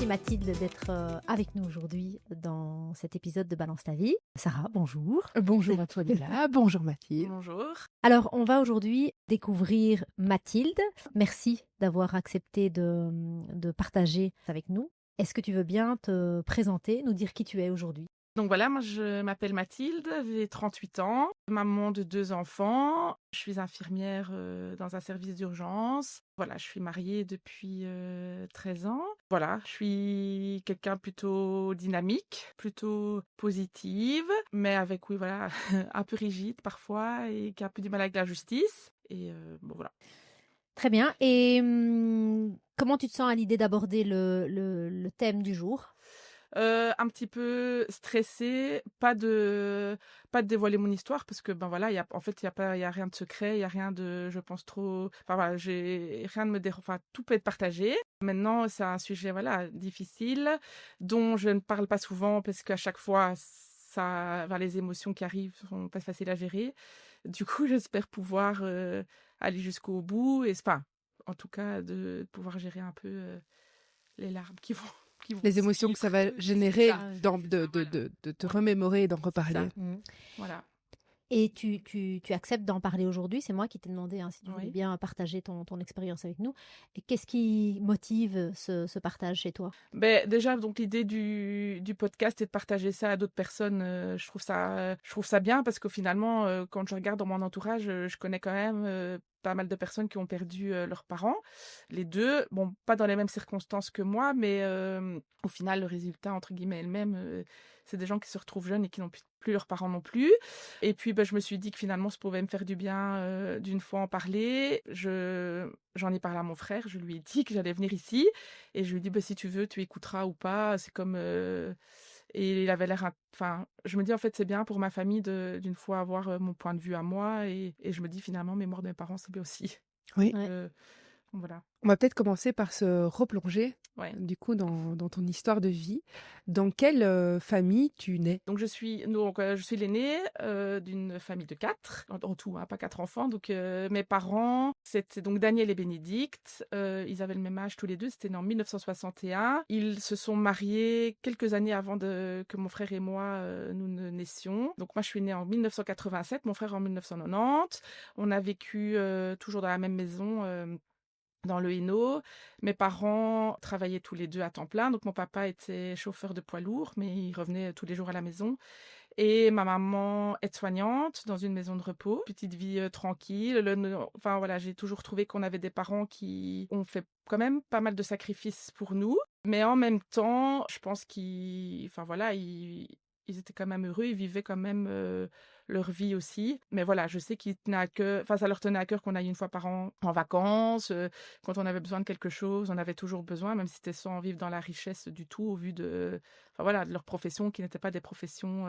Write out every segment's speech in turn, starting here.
Merci Mathilde d'être avec nous aujourd'hui dans cet épisode de Balance ta vie. Sarah, bonjour. Bonjour à toi Lila, bonjour Mathilde. Bonjour. Alors, on va aujourd'hui découvrir Mathilde. Merci d'avoir accepté de partager avec nous. Est-ce que tu veux bien te présenter, nous dire qui tu es aujourd'hui? Donc voilà, moi je m'appelle Mathilde, j'ai 38 ans, maman de 2 enfants, je suis infirmière dans un service d'urgence. Voilà, je suis mariée depuis 13 ans. Voilà, je suis quelqu'un plutôt dynamique, plutôt positive, mais avec, oui, voilà, un peu rigide parfois et qui a un peu du mal avec la justice. Et bon, voilà. Très bien. Et comment tu te sens à l'idée d'aborder le thème du jour? Un petit peu stressée, pas de dévoiler mon histoire parce que ben voilà, il y a rien de secret, il y a rien de je pense trop enfin voilà, j'ai rien de enfin tout peut être partagé. Maintenant, c'est un sujet voilà, difficile dont je ne parle pas souvent parce qu'à chaque fois les émotions qui arrivent sont pas faciles à gérer. Du coup, j'espère pouvoir aller jusqu'au bout et enfin en tout cas de pouvoir gérer un peu les larmes qui vont Les émotions que ça va suivre. générer Ça, de te remémorer et d'en reparler. voilà. Et tu acceptes d'en parler aujourd'hui. C'est moi qui t'ai demandé si tu voulais Oui. bien partager ton expérience avec nous. Et qu'est-ce qui motive ce partage chez toi? Ben, déjà, donc l'idée du podcast et de partager ça à d'autres personnes, je trouve ça bien parce que finalement, quand je regarde dans mon entourage, je connais quand même pas mal de personnes qui ont perdu leurs parents. Les deux, bon, pas dans les mêmes circonstances que moi, mais au final, le résultat, entre guillemets, est le même. C'est des gens qui se retrouvent jeunes et qui n'ont plus leurs parents non plus. Et puis, ben, je me suis dit que finalement, ça pouvait me faire du bien d'une fois en parler. J'en ai parlé à mon frère, je lui ai dit que j'allais venir ici. Et je lui ai dit, bah, si tu veux, tu écouteras ou pas. C'est comme. Et il avait l'air. Enfin, je me dis, en fait, c'est bien pour ma famille d'une fois avoir mon point de vue à moi. Et je me dis, finalement, mémoire de mes parents, c'est bien aussi. Oui. Ouais. Voilà. On va peut-être commencer par se replonger Ouais. du coup dans ton histoire de vie. Dans quelle famille tu nais? Donc, je suis l'aînée d'une famille de 4, en tout, hein, pas 4 enfants. Donc, mes parents, c'était donc Daniel et Bénédicte. Ils avaient le même âge tous les deux, c'était né en 1961. Ils se sont mariés quelques années avant que mon frère et moi, nous ne naissions. Donc, moi, je suis née en 1987, mon frère en 1990. On a vécu toujours dans la même maison. Dans le Hainaut. Mes parents travaillaient tous les deux à temps plein. Donc, mon papa était chauffeur de poids lourd, mais il revenait tous les jours à la maison. Et ma maman aide-soignante dans une maison de repos. Petite vie tranquille. Enfin, voilà, j'ai toujours trouvé qu'on avait des parents qui ont fait quand même pas mal de sacrifices pour nous. Mais en même temps, je pense ils étaient quand même heureux, ils vivaient quand même leur vie aussi. Mais voilà, je sais ça leur tenait à cœur qu'on aille une fois par an en vacances. Quand on avait besoin de quelque chose, on avait toujours besoin, même si c'était sans vivre dans la richesse du tout, au vu de leur profession qui n'était pas des professions.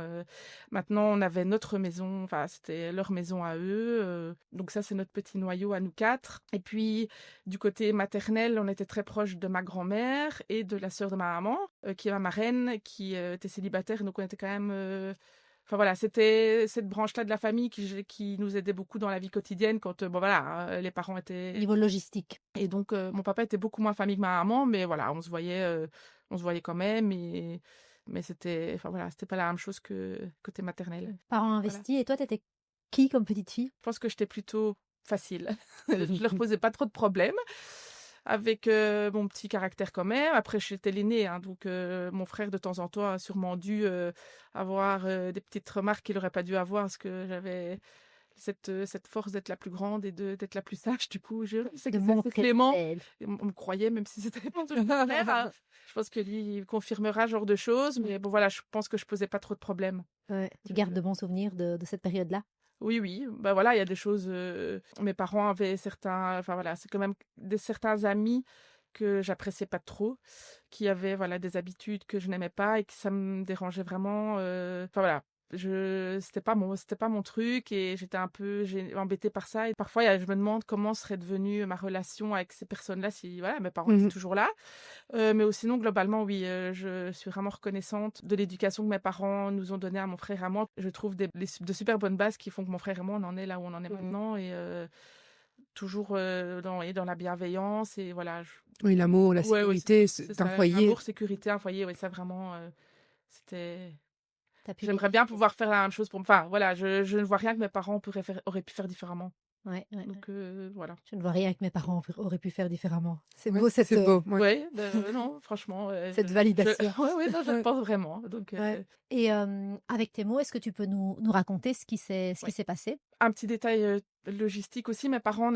Maintenant, on avait notre maison, enfin, c'était leur maison à eux. Donc ça, c'est notre petit noyau à nous 4. Et puis, du côté maternel, on était très proche de ma grand-mère et de la sœur de ma maman, qui est ma marraine, qui était célibataire. Donc, on était quand même... Enfin voilà, c'était cette branche-là de la famille qui nous aidait beaucoup dans la vie quotidienne quand les parents étaient... Niveau logistique. Et donc, mon papa était beaucoup moins famille que ma maman, mais voilà, on se voyait quand même. Mais c'était pas la même chose que côté maternel. Parents investis. Et toi, t'étais qui comme petite fille? Je pense que j'étais plutôt facile. Je leur posais pas trop de problèmes. Avec mon petit caractère quand même. Après, j'étais l'aînée, hein, donc mon frère, de temps en temps, a sûrement dû avoir des petites remarques qu'il n'aurait pas dû avoir, parce que j'avais cette force d'être la plus grande et d'être la plus sage. Du coup, je sais que c'est Clément. On me croyait, même si c'était pas toujours clair. Hein. Je pense que lui, il confirmera ce genre de choses. Mais bon, voilà, je pense que je posais pas trop de problèmes. Ouais. Tu gardes de bons souvenirs de cette période-là? Oui. Bah voilà, il y a des choses. Mes parents avaient certains. Enfin voilà, c'est quand même certains amis que j'appréciais pas trop, qui avaient des habitudes que je n'aimais pas et que ça me dérangeait vraiment. Enfin voilà, c'était pas mon truc et j'étais un peu embêtée par ça. Et parfois, je me demande comment serait devenue ma relation avec ces personnes-là si mes parents étaient toujours là. Mais sinon, globalement, oui, je suis vraiment reconnaissante de l'éducation que mes parents nous ont donnée à mon frère et à moi. Je trouve de super bonnes bases qui font que mon frère et moi, on en est là où on en est maintenant. Et toujours dans la bienveillance et voilà. Oui, l'amour, la Ouais, ouais, sécurité c'est d'un ça, foyer. amour, sécurité, un foyer, ouais, ça vraiment, c'était. Tu as pu J'aimerais bien pouvoir faire la même chose pour. Enfin, voilà, je ne vois rien que mes parents auraient pu faire différemment. Ouais, ouais, ouais. Donc voilà. Je ne vois rien que mes parents auraient pu faire différemment. C'est Ouais, beau cette, c'est beau. Ouais. Ouais, non, franchement, cette validation. ouais, ouais, non, je le Ouais. pense vraiment. Donc Ouais. Et avec tes mots, est-ce que tu peux nous raconter ce qui ouais. s'est passé? Un petit détail, logistique aussi, mes parents on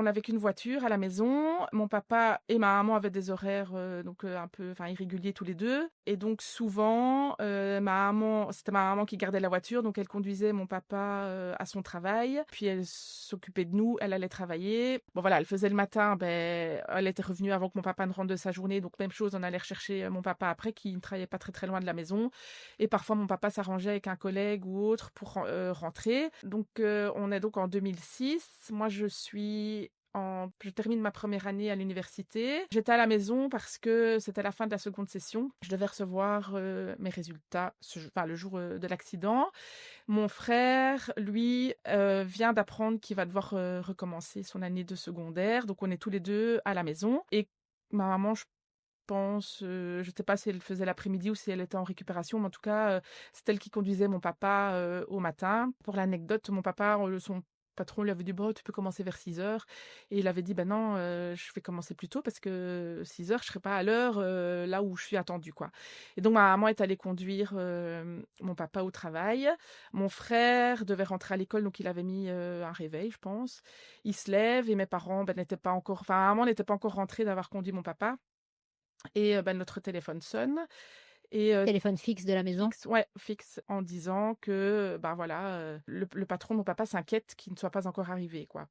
n'avait qu'une voiture à la maison. Mon papa et ma maman avaient des horaires, donc un peu enfin irréguliers tous les 2 et donc souvent, c'était ma maman qui gardait la voiture, donc elle conduisait mon papa, à son travail, puis elle s'occupait de nous, elle allait travailler. Bon voilà, elle faisait le matin, elle était revenue avant que mon papa ne rentre de sa journée, donc même chose, on allait rechercher, mon papa après qui ne travaillait pas très, très loin de la maison et parfois mon papa s'arrangeait avec un collègue ou autre pour rentrer. Donc on est donc en 2006. Moi je termine ma première année à l'université. J'étais à la maison parce que c'était la fin de la seconde session. Je devais recevoir mes résultats le jour de l'accident. Mon frère, lui, vient d'apprendre qu'il va devoir recommencer son année de secondaire. Donc on est tous les deux à la maison. Et ma maman, je pense, je sais pas si elle faisait l'après-midi ou si elle était en récupération, mais en tout cas, c'est elle qui conduisait mon papa, au matin. Pour l'anecdote, mon papa, son patron lui avait dit: «Bon, tu peux commencer vers 6 heures». Et il avait dit: «Ben non, je vais commencer plus tôt parce que 6 heures, je serai pas à l'heure, là où je suis attendue, quoi». Et donc ma maman est allée conduire, mon papa au travail. Mon frère devait rentrer à l'école, donc il avait mis, un réveil, je pense. Il se lève et mes parents, n'étaient pas encore enfin, ma maman n'était pas encore rentrée d'avoir conduit mon papa. Et notre téléphone sonne et Téléphone fixe de la maison? fixe en disant que, voilà, le patron de mon papa s'inquiète qu'il ne soit pas encore arrivé, quoi.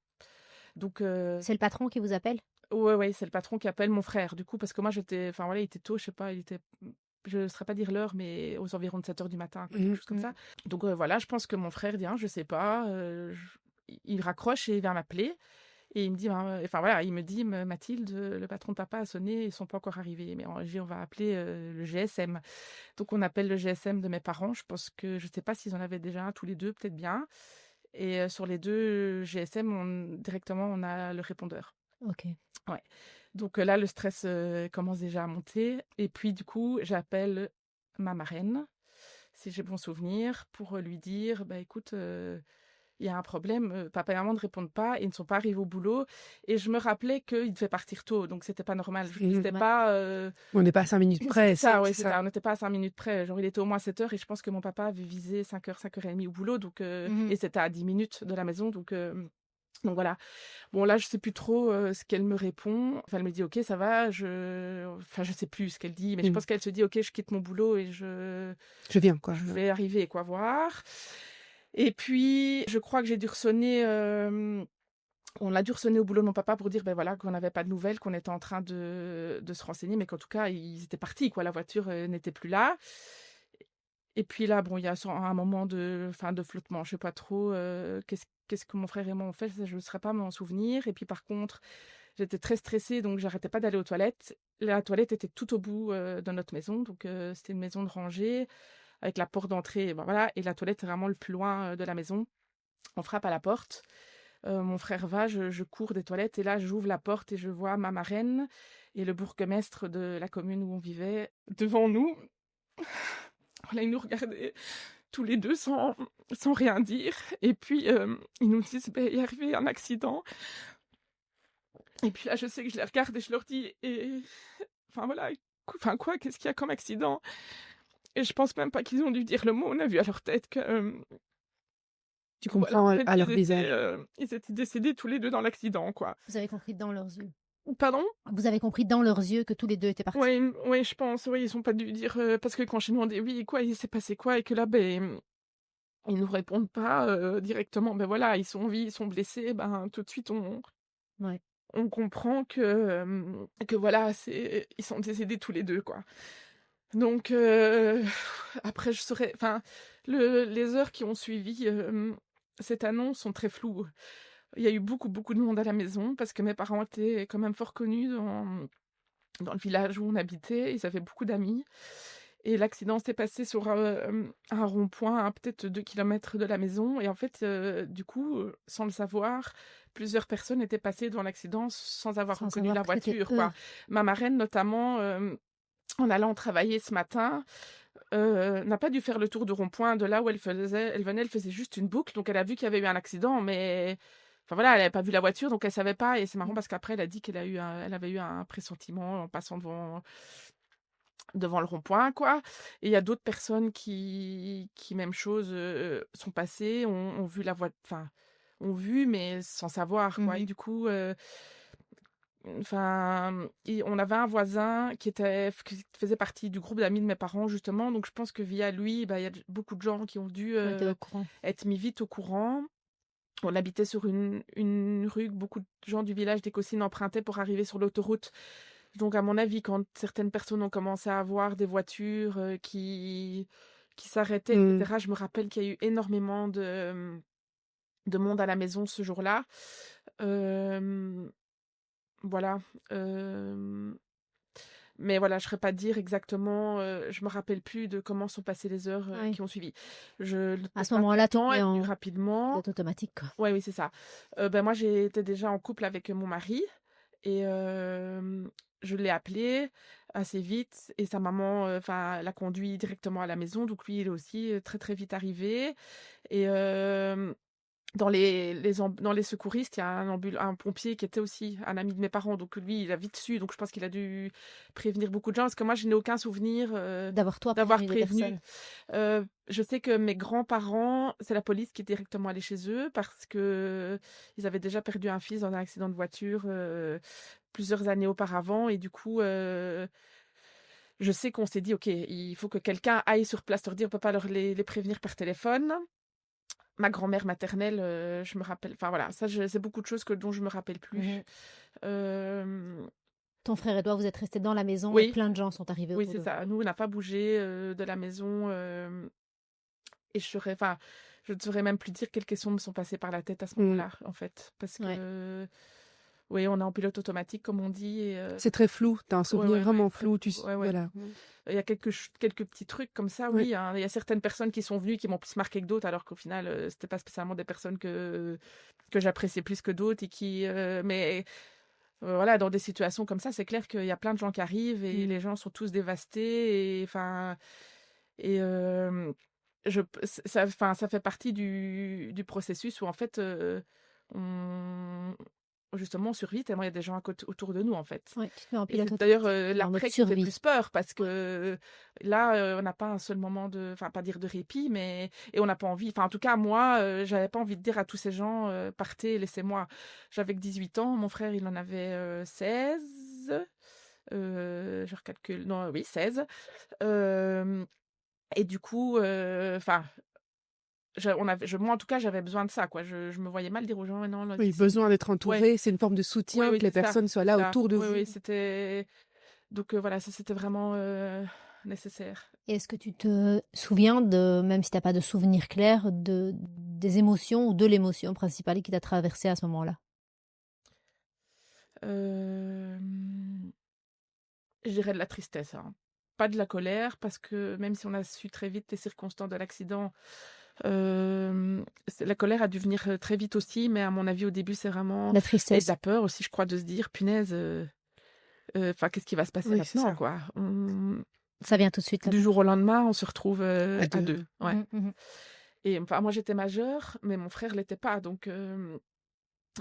Donc C'est le patron qui vous appelle? ouais, ouais, c'est le patron qui appelle mon frère, du coup, parce que moi j'étais enfin voilà, il était tôt, je sais pas, je ne saurais pas dire l'heure, mais aux environs de 7 heures du matin, quoi, quelque Mmh chose comme mh. ça. Donc voilà, je pense que mon frère dit: «Hein, je sais pas», il raccroche et il vient m'appeler. Et il me dit, ben, enfin voilà, il me dit: Mathilde, le patron de papa a sonné, ils sont pas encore arrivés. Mais on va appeler le GSM. Donc on appelle le GSM de mes parents. Je pense que je sais pas s'ils en avaient déjà un tous les deux, peut-être bien. Et sur les deux GSM, directement, on a le répondeur. OK. Ouais. Donc là, le stress commence déjà à monter. Et puis du coup, j'appelle ma marraine, si j'ai bon souvenir, pour lui dire, bah écoute, il y a un problème, papa et maman ne répondent pas et ils ne sont pas arrivés au boulot. Et je me rappelais qu'ils devaient partir tôt, donc c'était pas normal. C'était Ouais. pas, On n'est pas à 5 minutes près, c'est ça, ouais, c'est c'est ça. ça. On n'était pas à 5 minutes près. Genre, il était au moins 7 heures et je pense que mon papa avait visé 5 heures, 5 heures et demie au boulot, donc Mmh. et c'était à 10 minutes de la maison, donc voilà. Bon là, je sais plus trop, ce qu'elle me répond. Enfin, elle me dit: «OK, ça va». Je sais plus ce qu'elle dit, mais je Mmh. pense qu'elle se dit: «OK, je quitte mon boulot et je Je viens, quoi. vais arriver, quoi, voir». Et puis, je crois que j'ai dû ressonner, on a dû ressonner au boulot de mon papa pour dire, ben voilà, qu'on n'avait pas de nouvelles, qu'on était en train de se renseigner, mais qu'en tout cas, ils étaient partis, quoi. La voiture, n'était plus là. Et puis là, bon, il y a un moment de flottement. Je sais pas trop, qu'est-ce que mon frère et moi ont fait, ça, je ne saurais pas m'en souvenir. Et puis par contre, j'étais très stressée, donc j'arrêtais pas d'aller aux toilettes. La toilette était tout au bout, de notre maison, donc c'était une maison de rangée avec la porte d'entrée, ben voilà, et la toilette est vraiment le plus loin, de la maison. On frappe à la porte. Mon frère va, je cours des toilettes et là, j'ouvre la porte et je vois ma marraine et le bourgmestre de la commune où on vivait devant nous. Voilà, ils nous regardaient tous les deux sans rien dire. Et puis, ils nous disent: «Beh, il est arrivé un accident». Et puis là, je sais que je les regarde et je leur dis: «Et enfin voilà, enfin quoi? Qu'est-ce qu'il y a comme accident?» Et je pense même pas qu'ils ont dû dire le mot. On a vu à leur tête que, Tu voilà, comprends en fait, à leur visage. ils étaient décédés tous les 2 dans l'accident, quoi. Vous avez compris dans leurs yeux? Pardon? Vous avez compris dans leurs yeux que tous les 2 étaient partis? Oui, oui, je pense, oui, ils ont pas dû dire, parce que quand j'ai demandé: «Oui, quoi? Il s'est passé quoi?» et que là, ils nous répondent pas, directement, voilà, ils sont en vie, ils sont blessés, tout de suite Ouais. on comprend que voilà, ils sont décédés tous les 2, quoi. Donc après je saurais enfin, les heures qui ont suivi, cette annonce sont très floues. Il y a eu beaucoup, beaucoup de monde à la maison parce que mes parents étaient quand même fort connus dans le village où on habitait. Ils avaient beaucoup d'amis Et l'accident s'est passé sur un rond-point à peut-être 2 kilomètres de la maison. Et en fait, du coup, sans le savoir, plusieurs personnes étaient passées devant l'accident sans avoir Sans reconnu savoir la que c'était voiture, eux. quoi. Ma marraine, notamment, en allant travailler ce matin, n'a pas dû faire le tour du rond-point de là où elle faisait juste une boucle. Donc elle a vu qu'il y avait eu un accident, mais enfin voilà, elle n'avait pas vu la voiture, donc elle savait pas. Et c'est marrant Mmh. parce qu'après, elle a dit elle avait eu un pressentiment en passant devant le rond-point, quoi. Et il y a d'autres personnes qui même chose, sont passées, ont vu la voie enfin, ont vu, mais sans savoir, quoi. Et Mmh. du coup, enfin, et on avait un voisin qui faisait partie du groupe d'amis de mes parents, justement. Donc je pense que via lui, bah, il y a beaucoup de gens qui ont dû, Qui ont été au courant. être mis vite au courant. On habitait sur une rue que beaucoup de gens du village d'Écosine empruntaient pour arriver sur l'autoroute. Donc, à mon avis, quand certaines personnes ont commencé à avoir des voitures qui s'arrêtaient, Mmh. etc., je me rappelle qu'il y a eu énormément de monde à la maison ce jour-là. Euh, voilà. euh, mais voilà, je ne saurais pas dire exactement, je me rappelle plus de comment sont passées les heures Oui. qui ont suivi. Le À ce le moment-là, tu temps étais est venu en rapidement. pilote automatique, quoi. Ouais, oui, c'est ça. Ben, moi, j'étais déjà en couple avec mon mari et je l'ai appelé assez vite et sa maman, enfin, l'a conduit directement à la maison. Donc lui, il est aussi très très vite arrivé. Et dans les secouristes, il y a un pompier qui était aussi un ami de mes parents. Donc lui, il a vite su. Donc je pense qu'il a dû prévenir beaucoup de gens parce que moi, je n'ai aucun souvenir D'avoir toi d'avoir prévenu des prévenu. personnes. Je sais que mes grands-parents, c'est la police qui est directement allée chez eux parce que ils avaient déjà perdu un fils dans un accident de voiture plusieurs années auparavant. Et du coup, je sais qu'on s'est dit, OK, il faut que quelqu'un aille sur place leur dire, on peut pas les prévenir par téléphone. Ma grand-mère maternelle, je me rappelle, enfin voilà, c'est beaucoup de choses dont je me rappelle plus. Mmh. Euh, Ton frère et toi, vous êtes restés dans la maison et oui, plein de gens sont arrivés oui, autour c'est de vous. ça. Nous, on n'a pas bougé de la maison. Et enfin, je ne saurais même plus dire quelles questions me sont passées par la tête à ce Mmh. moment-là, en fait. Parce Ouais. que, oui, on est en pilote automatique, comme on dit. Et, C'est très flou, tu as un ouais, souvenir ouais, ouais, vraiment flou, ouais, ouais. voilà. Il y a quelques petits trucs comme ça, Oui. oui, hein. Il y a certaines personnes qui sont venues qui m'ont plus marqué que d'autres, alors qu'au final, c'était pas spécialement des personnes que j'appréciais plus que d'autres. Mais voilà, dans des situations comme ça, c'est clair qu'il y a plein de gens qui arrivent et Mmh. les gens sont tous dévastés. Et enfin. Et enfin, ça fait partie du processus où en fait, on justement, on survit tellement il y a des gens autour de nous, en fait. Ouais, tu te mets en Et pilote c'est d'ailleurs, automatique. Tu es en mode l'après qui me fait survie. plus peur parce Ouais. que là, on n'a pas un seul moment enfin, pas dire de répit, mais on n'a pas envie, enfin, en tout cas, moi, j'avais pas envie de dire à tous ces gens, «Partez, laissez-moi». J'avais que 18 ans, mon frère, il en avait 16, je recalcule, non, oui, 16. Hem Et du coup, enfin, moi, en tout cas, j'avais besoin de ça, quoi. Je me voyais mal dire aux gens: «Ouais, non, là, Oui, ici». besoin d'être Ouais, entouré, c'est une forme de oui, soutien, oui, que les personnes soient c'est là ça. autour de Oui, vous. oui, c'était donc voilà, ça, c'était vraiment, nécessaire. Et est-ce que tu te souviens de, même si tu as pas de souvenir clair, des émotions ou de l'émotion principale qui t'a traversée à ce moment-là? Hem, je dirais de la tristesse, hein. Pas de la colère parce que même si on a su très vite les circonstances de l'accident, la colère a dû venir, très vite aussi, mais à mon avis, au début, c'est vraiment La et de tristesse. la peur aussi, je crois, de se dire: «Punaise, enfin, qu'est-ce qui va se passer Oui, c'est maintenant, ça. quoi?» Ça vient tout de suite, la Du peur. jour au lendemain, on se retrouve, À à 2. 2, ouais. Mmh mh. Et enfin, moi, j'étais majeure, mais mon frère l'était pas. Donc,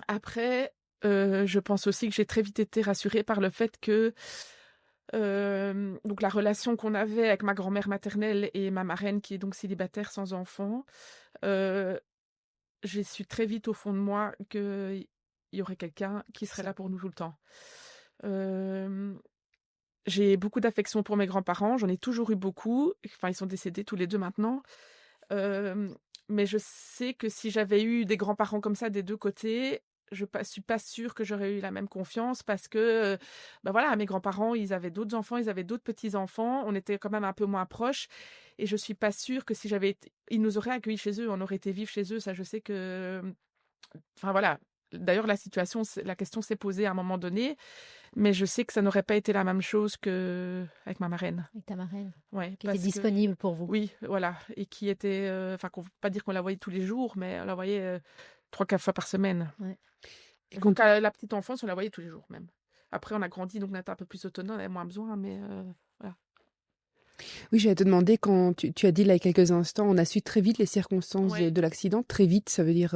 après, je pense aussi que j'ai très vite été rassurée par le fait que, donc la relation qu'on avait avec ma grand-mère maternelle et ma marraine qui est donc célibataire sans enfant, heu, j'ai su très vite au fond de moi qu'il y aurait quelqu'un qui serait Ça. là pour nous tout le temps. Hem, j'ai beaucoup d'affection pour mes grands-parents, j'en ai toujours eu beaucoup. Enfin, ils sont décédés tous les 2 maintenant. Hem, mais je sais que si j'avais eu des grands-parents comme ça des 2 côtés, suis pas sûre que j'aurais eu la même confiance parce que, bah, voilà, mes grands-parents, ils avaient d'autres enfants, ils avaient d'autres petits-enfants. On était quand même un peu moins proches et je suis pas sûre que si j'avais été ils nous auraient accueillis chez eux, on aurait été vivre chez eux. Ça, je sais que, enfin, voilà, D'ailleurs, la question s'est posée à un moment donné, mais je sais que ça n'aurait pas été la même chose qu'avec ma marraine. Avec ta marraine, Ouais, qui était parce que disponible pour vous. oui, voilà, et qui était, enfin, qu'on ne veut pas dire qu'on la voyait tous les jours, mais on la voyait 3-4 fois par semaine. Ouais. Et Donc, à la petite enfance, on la voyait tous les jours même. Après, on a grandi, donc on était un peu plus autonome, on avait moins besoin, mais voilà. oui, j'allais te demander, quand tu as dit là il y a quelques instants, on a su très vite les circonstances Ouais. de l'accident. Très vite, ça veut dire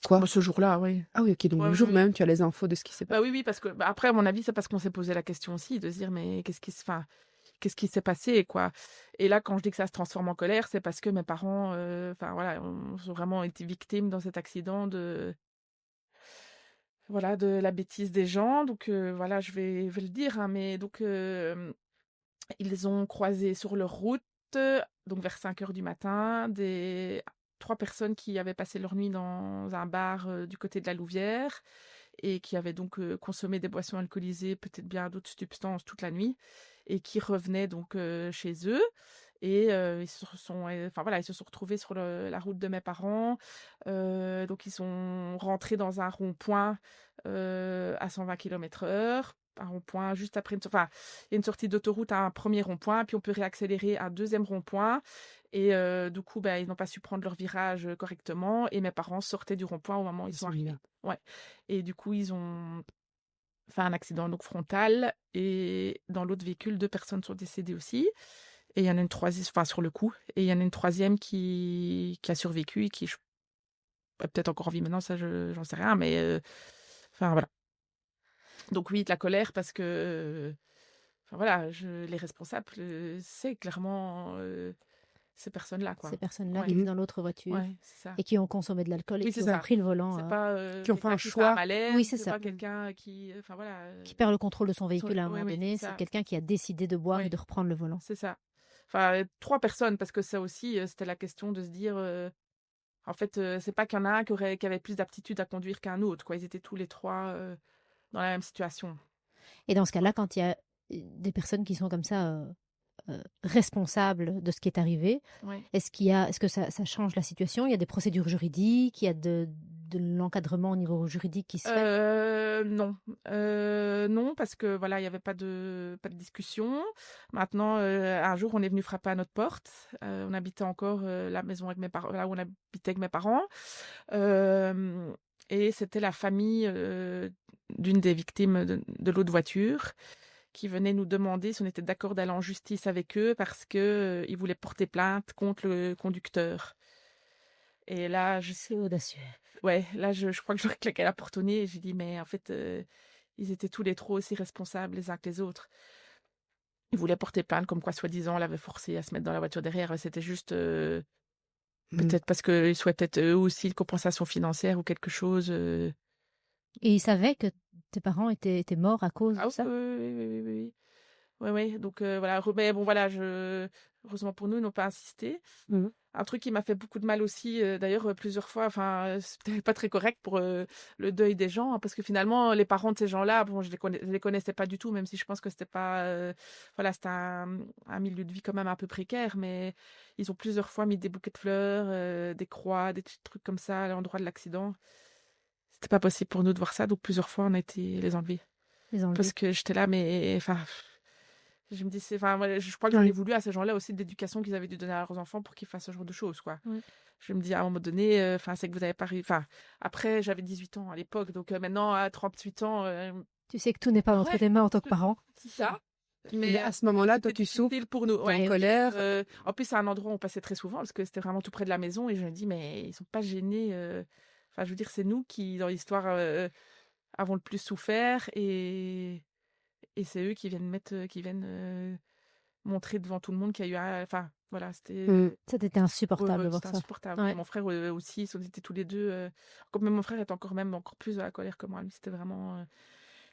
quoi? Bah, ce jour-là, oui. Ah oui, ok, donc Ouais, le oui, jour oui. même, tu as les infos de ce qui s'est passé. Bah oui, parce que après, à mon avis, c'est parce qu'on s'est posé la question aussi, de se dire, mais qu'est-ce qui s'est passé, quoi. Et là, quand je dis que ça se transforme en colère, c'est parce que mes parents, enfin voilà, ont vraiment été victimes dans cet accident voilà, de la bêtise des gens. Donc voilà, je vais le dire, hein, mais donc ils ont croisé sur leur route, donc vers 5 heures du matin, trois personnes qui avaient passé leur nuit dans un bar du côté de la Louvière et qui avaient donc consommé des boissons alcoolisées, peut-être bien d'autres substances toute la nuit, et qui revenaient donc chez eux. Et ils se sont retrouvés sur la route de mes parents. Donc ils sont rentrés dans un rond-point à 120 km/h. Un rond-point juste après enfin, il y a une sortie d'autoroute à un premier rond-point, puis on peut réaccélérer à un deuxième rond-point. Et du coup, ils n'ont pas su prendre leur virage correctement. Et mes parents sortaient du rond-point au moment où ils sont arrivés. Ouais. Et du coup, ils ont fait un accident donc frontal. Et dans l'autre véhicule, 2 personnes sont décédées aussi. Et il y en a une troisième, enfin sur le coup. Et il y en a une troisième qui a survécu et qui est peut-être encore en vie maintenant, ça, j'en sais rien. Mais enfin, voilà. Donc oui, de la colère parce que, enfin voilà, les responsables, c'est clairement ces personnes-là, quoi. Ces personnes-là Ouais. qui étaient dans l'autre voiture Ouais, c'est ça. et qui ont consommé de l'alcool et Oui, qui c'est ont ça. pris le volant. C'est pas Qui ont fait quelqu'un un qui fait choix. un malaise, Oui, c'est c'est ça. pas quelqu'un qui, enfin voilà, Qui perd le contrôle de son véhicule à un ouais, moment oui, donné. c'est C'est ça. quelqu'un qui a décidé de boire et Oui, de reprendre le volant. c'est ça. Enfin, 3 personnes, parce que ça aussi, c'était la question de se dire, en fait, c'est pas qu'il y en a un qui avait plus d'aptitude à conduire qu'un autre, quoi. Ils étaient tous les 3 dans la même situation. Et dans ce cas-là, quand il y a des personnes qui sont comme ça responsables de ce qui est arrivé, Ouais. est-ce que ça change la situation? Il y a des procédures juridiques, il y a de l'encadrement au niveau juridique qui se fait? Non. Non, parce que voilà, il y avait pas de discussion. Maintenant, un jour, on est venu frapper à notre porte. On habitait encore la maison avec mes parents, là où on habitait avec mes parents. Hem et c'était la famille d'une des victimes de l'autre voiture qui venait nous demander si on était d'accord d'aller en justice avec eux parce que ils voulaient porter plainte contre le conducteur. Et là, C'est audacieux. ouais, là, je crois que j'aurais claqué la porte au nez et j'ai dit: «Mais en fait, ils étaient tous les 3 aussi responsables les uns que les autres». Ils voulaient porter plainte comme quoi, soi-disant, on l'avait forcé à se mettre dans la voiture derrière. C'était juste, peut-être parce qu'ils souhaitaient eux aussi une compensation financière ou quelque chose. Et ils savaient que tes parents étaient morts à cause Ah de oui, ça? oui, oui, oui, oui, oui, oui. Ouais, ouais, donc voilà, mais bon, voilà, heureusement pour nous, ils n'ont pas insisté. Mhm. Un truc qui m'a fait beaucoup de mal aussi, d'ailleurs, plusieurs fois, enfin, c'était pas très correct pour le deuil des gens, hein, parce que finalement, les parents de ces gens-là, bon, je les connaissais pas du tout, même si je pense que c'était pas, voilà, c'était un milieu de vie quand même un peu précaire, mais ils ont plusieurs fois mis des bouquets de fleurs, des croix, des petits trucs comme ça à l'endroit de l'accident. C'était pas possible pour nous de voir ça, donc plusieurs fois, on a été les enlever. Les enlever. Parce que j'étais là, mais enfin, je me dis, enfin, moi, je crois que j'en ai voulu à ces gens-là aussi de l'éducation qu'ils avaient dû donner à leurs enfants pour qu'ils fassent ce genre de choses, quoi. Ouais. Je me dis, à un moment donné, enfin, c'est que vous n'avez pas réussi. Enfin, après, j'avais 18 ans à l'époque, donc maintenant, à 38 ans, Tu sais que tout n'est pas entre ouais, tes mains en tant que parent. c'est ça. Mais à ce moment-là, toi, c'était tu souffres, difficile pour nous. t'es Ouais. en colère. En plus, c'est un endroit où on passait très souvent parce que c'était vraiment tout près de la maison et je me dis, mais ils sont pas gênés. Enfin, je veux dire, c'est nous qui, dans l'histoire, avons le plus souffert et c'est eux qui viennent montrer devant tout le monde qu'il y a eu enfin voilà, c'était C'était insupportable de voir c'était ça. insupportable. Ouais. Mon frère aussi, ils étaient tous les deux comme même mon frère est encore plus à la colère que moi. Lui, c'était vraiment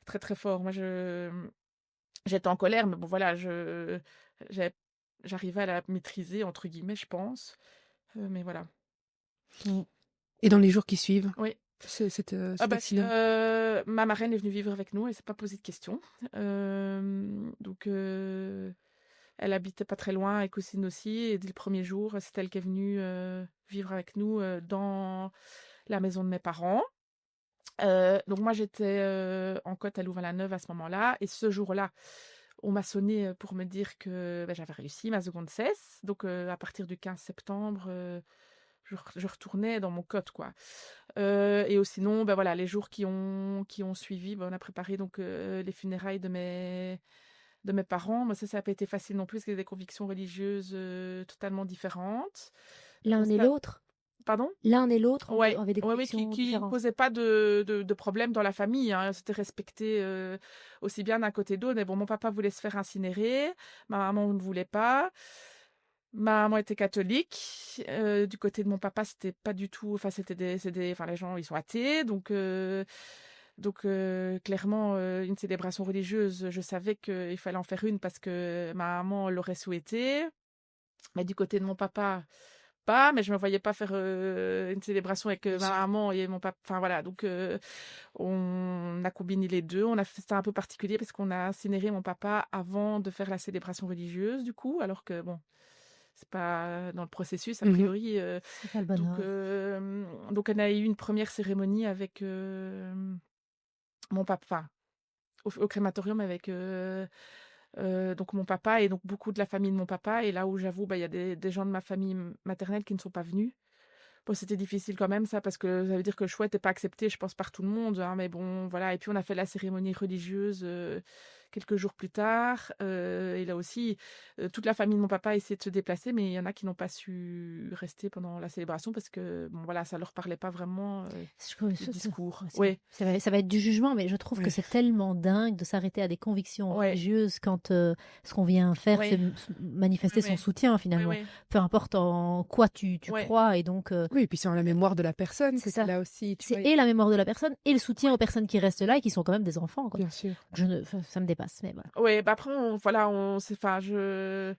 très très fort. Moi j'étais en colère mais bon voilà, j'ai j'arrivais à la maîtriser entre guillemets, je pense. Mais voilà. Et dans les jours qui suivent, Oui. cet Ah bah, accident. ma marraine est venue vivre avec nous, elle s'est pas posé de questions. Donc elle habitait pas très loin, avec cousine aussi, et dès le premier jour, c'est elle qui est venue vivre avec nous dans la maison de mes parents. Donc moi, j'étais en Côte à Louvain-la-Neuve à ce moment-là. Et ce jour-là, on m'a sonné pour me dire que j'avais réussi ma seconde cesse. Donc à partir du 15 septembre, je retournais dans mon Côte, quoi. Et sinon, voilà, les jours qui ont suivi, on a préparé donc les funérailles de mes parents. Mais ça n'a pas été facile non plus, parce qu'il y a des convictions religieuses totalement différentes. L'un et Ça- l'autre? Pardon? L'un et l'autre Ouais, avaient des ouais, qui convictions qui différentes. posait pas de problème dans la famille, hein. C'était respecté, aussi bien d'un côté d'autre. Mais bon, mon papa voulait se faire incinérer, ma maman ne voulait pas. Ma maman était catholique, du côté de mon papa, c'était pas du tout, enfin, enfin, les gens, ils sont athées, donc clairement, une célébration religieuse, je savais qu'il fallait en faire une parce que ma maman l'aurait souhaité. Mais du côté de mon papa, pas, mais je me voyais pas faire une célébration avec Bien ma sûr. maman et mon papa. Enfin voilà, donc on a combiné les deux. C'était un peu particulier parce qu'on a incinéré mon papa avant de faire la célébration religieuse, du coup, alors que bon, c'est pas dans le processus a Mhm. priori. C'est pas le bon Donc, ordre. donc on a eu une première cérémonie avec mon papa, enfin, au crématorium avec donc mon papa et donc beaucoup de la famille de mon papa. Et là où j'avoue, il y a des gens de ma famille maternelle qui ne sont pas venus. Bon, c'était difficile quand même ça, parce que ça veut dire que le choix n'était pas accepté, je pense, par tout le monde, hein, mais bon, voilà. Et puis on a fait la cérémonie religieuse quelques jours plus tard. Et là aussi, toute la famille de mon papa a essayé de se déplacer, mais il y en a qui n'ont pas su rester pendant la célébration parce que, bon, voilà, ça leur parlait pas vraiment le discours. Ouais, Oui, ça va être du jugement, mais je trouve que Ouais. c'est tellement dingue de s'arrêter à des convictions ouais, religieuses quand ce qu'on vient faire, c'est ouais, manifester son ouais, soutien ouais, finalement. ouais, Peu importe en quoi tu ouais, crois. Et donc, Oui, et puis c'est en la mémoire de la personne c'est que tu ça. l'as aussi, tu C'est vois. et la mémoire de la personne et le soutien aux ouais. personnes qui restent là et qui sont quand même des enfants, quoi. Bien sûr. Enfin, ça me dépasse, mais voilà. Ouais, après, voilà, enfin, il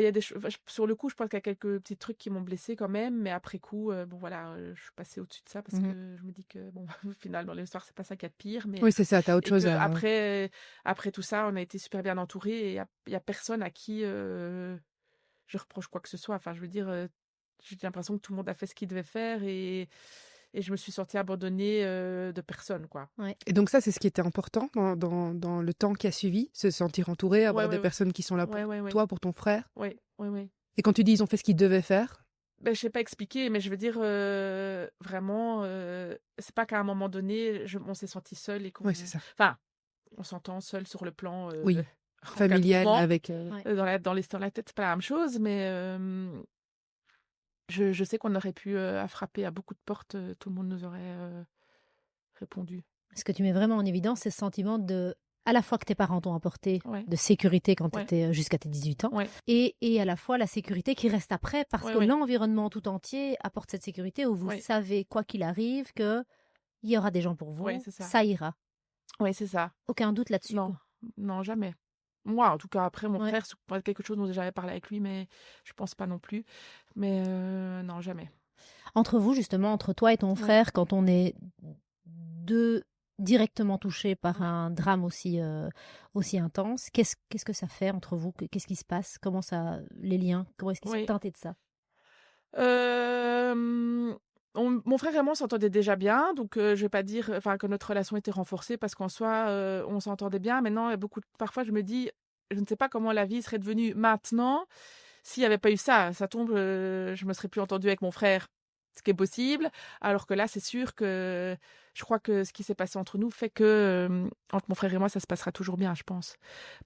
y a des choses, sur le coup, je pense qu'il y a quelques petits trucs qui m'ont blessée quand même, mais après coup, bon voilà, je suis passée au-dessus de ça parce Mhm. que je me dis que, bon, au final, dans l'histoire, c'est pas ça qu'il y a de pire, Oui, c'est ça, tu as autre et chose que à... après tout ça, on a été super bien entourés et il y a personne à qui je reproche quoi que ce soit. Enfin, je veux dire, j'ai l'impression que tout le monde a fait ce qu'il devait faire et je me suis sentie abandonnée de personne, quoi. Ouais. Et donc ça, c'est ce qui était important dans le temps qui a suivi, se sentir entouré, Ouais, avoir ouais, des ouais, personnes qui sont là pour ouais, ouais, ouais, toi, pour ton frère. ouais, ouais, ouais. Et quand tu dis ils ont fait ce qu'ils devaient faire, Ben, je sais pas expliquer, mais je veux dire, vraiment, c'est pas qu'à un moment donné, on s'est senti seul et oui, c'est ça. enfin, on s'entend seul sur le plan Oui, familial encadrement. avec... Ouais. Dans la tête, c'est pas la même chose, mais je sais qu'on aurait pu frapper à beaucoup de portes, tout le monde nous aurait répondu. Ce que tu mets vraiment en évidence, c'est ce sentiment de, à la fois que tes parents t'ont apporté Ouais, de sécurité quand tu ouais, étais jusqu'à tes 18 ans, ouais, et à la fois la sécurité qui reste après, parce ouais, que ouais, l'environnement tout entier apporte cette sécurité où vous ouais, savez, quoi qu'il arrive, que il y aura des gens pour ouais, vous, c'est ça. ça ira. Ouais, c'est ça. Aucun doute là-dessus, Non, quoi. non, jamais. Moi, en tout cas, après, mon Ouais. frère, c'est pas quelque chose dont j'avais parlé avec lui, mais je pense pas non plus. Mais non, jamais. Entre vous, justement, entre toi et ton Ouais. frère, quand on est deux directement touchés par Ouais. un drame aussi intense, qu'est-ce que ça fait entre vous? Qu'est-ce qui se passe? Comment ça, les liens, comment est-ce qu'ils sont Oui. teintés de ça? Mon frère et moi, on s'entendait déjà bien, donc je vais pas dire, enfin, que notre relation était renforcée parce qu'en soi, on s'entendait bien. Maintenant, il y a parfois, je me dis, je ne sais pas comment la vie serait devenue maintenant s'il n'y avait pas eu ça. Ça tombe, je me serais plus entendue avec mon frère, ce qui est possible. Alors que là, c'est sûr que je crois que ce qui s'est passé entre nous fait que entre mon frère et moi, ça se passera toujours bien, je pense,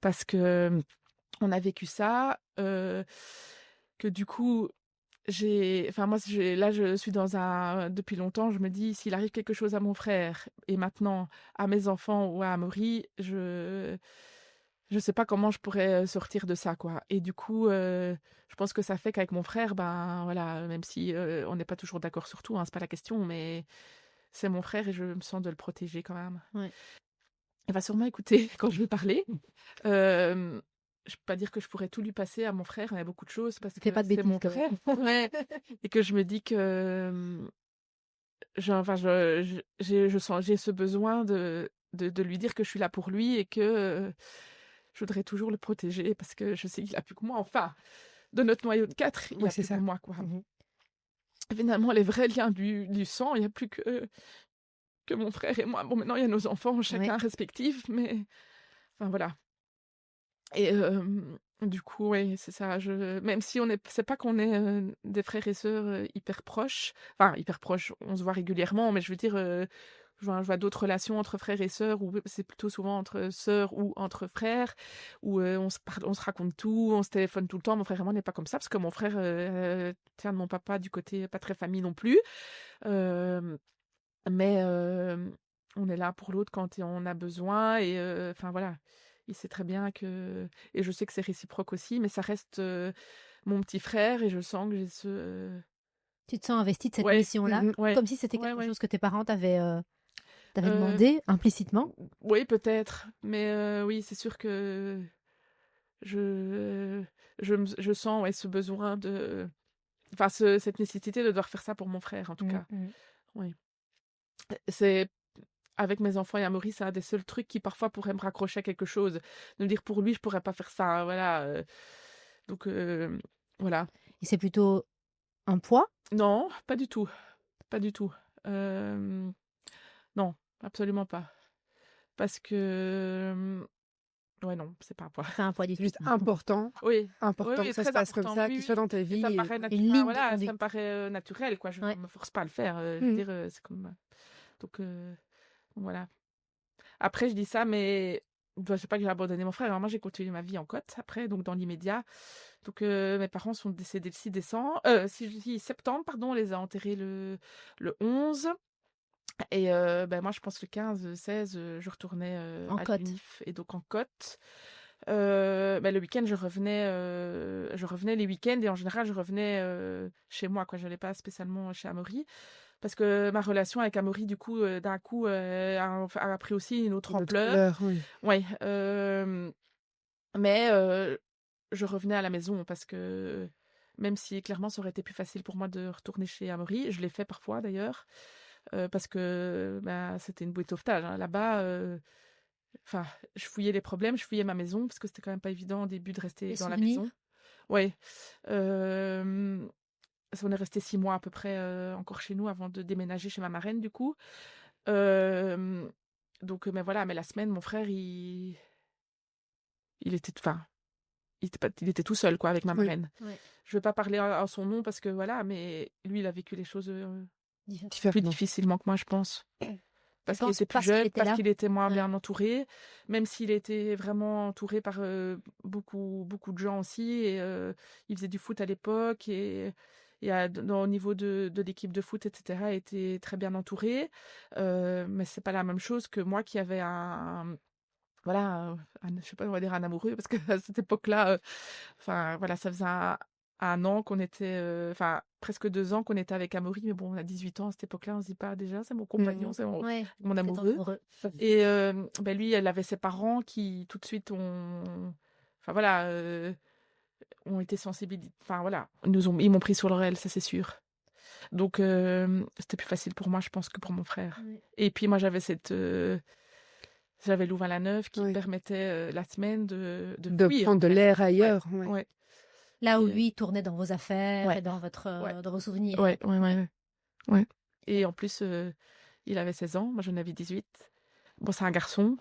parce que on a vécu ça, que du coup. Enfin moi, là, je suis depuis longtemps, je me dis, s'il arrive quelque chose à mon frère, et maintenant à mes enfants ou à Amaury, je sais pas comment je pourrais sortir de ça, quoi. Et du coup, je pense que ça fait qu'avec mon frère, ben voilà, même si on n'est pas toujours d'accord sur tout, hein, c'est pas la question, mais c'est mon frère et je me sens de le protéger quand même. Ouais. Il va sûrement écouter quand je vais parler. Euh, je peux pas dire que je pourrais tout lui passer à mon frère, il y a beaucoup de choses parce Fais que pas de c'est bêtises mon quand frère. même. Ouais. Et que je me dis que enfin, j'ai ce besoin de lui dire que je suis là pour lui et que je voudrais toujours le protéger parce que je sais qu'il a plus que moi. Enfin, de notre noyau de 4, il n'y Oui, a c'est plus que ça. moi, quoi. Mhm. Finalement, les vrais liens du sang, il n'y a plus que que mon frère et moi. Bon, maintenant, il y a nos enfants, chacun Ouais. respectifs, mais enfin, voilà. Et du coup, oui, c'est ça. Même si c'est pas qu'on est des frères et sœurs hyper proches, enfin hyper proches, on se voit régulièrement, mais je veux dire, je vois d'autres relations entre frères et sœurs où c'est plutôt souvent entre sœurs ou entre frères, où on se raconte tout, on se téléphone tout le temps. Mon frère et moi, on n'est pas comme ça parce que mon frère tient de mon papa du côté pas très famille non plus. Euh, mais on est là pour l'autre quand on a besoin et enfin voilà, il sait très bien que et je sais que c'est réciproque aussi, mais ça reste, mon petit frère et je sens que j'ai Tu te sens investi de cette ouais, mission-là, ouais, comme si c'était ouais, quelque ouais, chose que tes parents t'avaient heu, demandé implicitement? oui peut-être, mais oui, c'est sûr que je je sens, ouais, ce besoin de enfin cette nécessité de devoir faire ça pour mon frère en tout Mmh cas. mh. Oui. C'est avec mes enfants et Amaury, c'est un des seuls trucs qui parfois pourrait me raccrocher à quelque chose. De me dire pour lui, je pourrais pas faire ça, voilà, donc voilà. Et c'est plutôt un poids? Non, pas du tout, pas du tout. Hem, non, absolument pas. Parce que, ouais, non, c'est pas un poids. C'est pas un poids du C'est tout. juste important, Oui, oui, important oui, que ça se très passe comme important, ça, oui, qu'il soit oui dans ta et ça me vie et paraît Une enfin ligne de voilà, ça me conduite. paraît, naturel quoi, je Ouais. me force pas à le faire, je veux mmh, dire, c'est comme, donc voilà. Après, je dis ça, mais bah, c'est pas que j'ai abandonné mon frère. Alors moi, j'ai continué ma vie en Côte après, donc dans l'immédiat. Donc mes parents sont décédés le 6 décembre, 6 septembre, pardon. On les a enterrés le 11 et ben moi, je pense le 15, 16, je retournais En à côte. l'UNIF et donc en Côte. Bah, le week-end, je revenais les week-ends et en général, je revenais chez moi, quoi. Je n'allais pas spécialement chez Amaury. Parce que ma relation avec Amaury, du coup, d'un coup, a pris aussi une autre une autre ampleur. couleur, oui. Ouais, mais je revenais à la maison parce que même si clairement ça aurait été plus facile pour moi de retourner chez Amaury, je l'ai fait parfois d'ailleurs, parce que bah, c'était une bouée de sauvetage, hein. Là-bas, enfin, je fouillais les problèmes, je fouillais ma maison parce que c'était quand même pas évident au début de rester Les dans la souvenirs? maison. Ouais, euh, on est resté 6 mois à peu près encore chez nous avant de déménager chez ma marraine du coup. Euh, donc, mais voilà, mais la semaine, mon frère, il était, enfin, il était tout seul, quoi, avec ma Oui, marraine. Ouais. Je veux pas parler en son nom parce que voilà, mais lui, il a vécu les choses plus différemment. difficilement que moi, je pense. Tu Parce qu'il penses était plus parce qu'il jeune, était parce là? qu'il était moins Ouais. bien entouré, même s'il était vraiment entouré par beaucoup, beaucoup de gens aussi. Et il faisait du foot à l'époque au niveau de l'équipe de foot, etc., il était très bien entouré. Mais c'est pas la même chose que moi qui avait voilà, je sais pas, on va dire un amoureux, parce que à cette époque-là, enfin voilà, ça faisait un an qu'on était, enfin presque 2 ans qu'on était avec Amaury, mais bon, on a 18 ans à cette époque-là, on se dit pas déjà, c'est mon compagnon, Mmh. c'est Ouais, mon c'est ton amoureux. amoureux. Et ben lui, elle avait ses parents qui tout de suite enfin voilà, ont été sensibilisés, enfin voilà, ils m'ont pris sur leur aile, ça c'est sûr. Donc c'était plus facile pour moi, je pense, que pour mon frère. Ouais. Et puis moi, j'avais Louvain-la-Neuve qui me Oui. permettait la semaine de De fuir prendre en de fait. l'air Ouais, ailleurs, ouais. ouais, Là où et lui tournait dans vos affaires ouais, et dans ouais, dans vos souvenirs. ouais, ouais, Ouais. ouais, ouais. Et en plus, il avait 16 ans, moi j'en avais 18. Bon, c'est un garçon.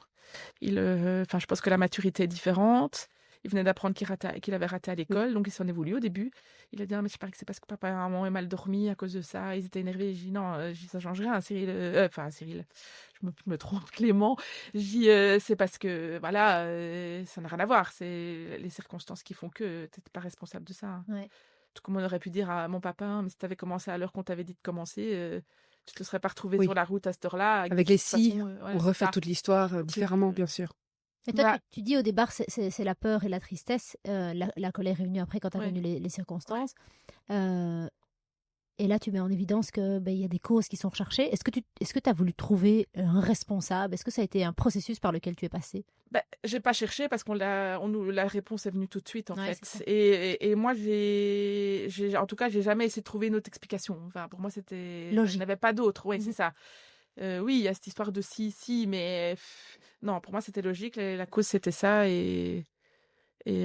Enfin, je pense que la maturité est différente. Il venait d'apprendre qu'il avait raté à Mmh. l'école, donc il s'en est voulu au début. Il a dit: «Ah, mais je parie que c'est parce que papa et maman ont mal dormi à cause de ça. Ils étaient énervés.» J'ai dit: «Non, ça change rien, Cyril.» Enfin, Cyril, je me trompe, Clément. J'ai dit: C'est parce que, voilà, ça n'a rien à voir. C'est les circonstances qui font que tu n'étais pas responsable de ça, hein.» Ouais. Tout comme on aurait pu dire à mon papa: «Mais si tu avais commencé à l'heure qu'on t'avait dit de commencer, tu te serais pas retrouvé sur Oui, la route à cette heure-là avec des avec les si, situations.» on Voilà, c'est refait ça. toute l'histoire Donc différemment, bien sûr. Et toi, voilà, tu dis au départ, c'est la peur et la tristesse. La colère est venue après quand tu as ouais, connu les ouais. circonstances. Euh, et là, tu mets en évidence que il y a des causes qui sont recherchées. Est-ce que tu as voulu trouver un responsable? Est-ce que ça a été un processus par lequel tu es passé? Bah, j'ai pas cherché parce la réponse est venue tout de suite en Ouais, c'est ça. fait. Et moi, en tout cas, j'ai jamais essayé de trouver une autre explication. Enfin, pour moi, je Logique. n'avais pas d'autre. Ouais, c'est Mhm. ça. Oui, il y a cette histoire de si, mais non, pour moi, c'était logique. La cause, c'était ça. Et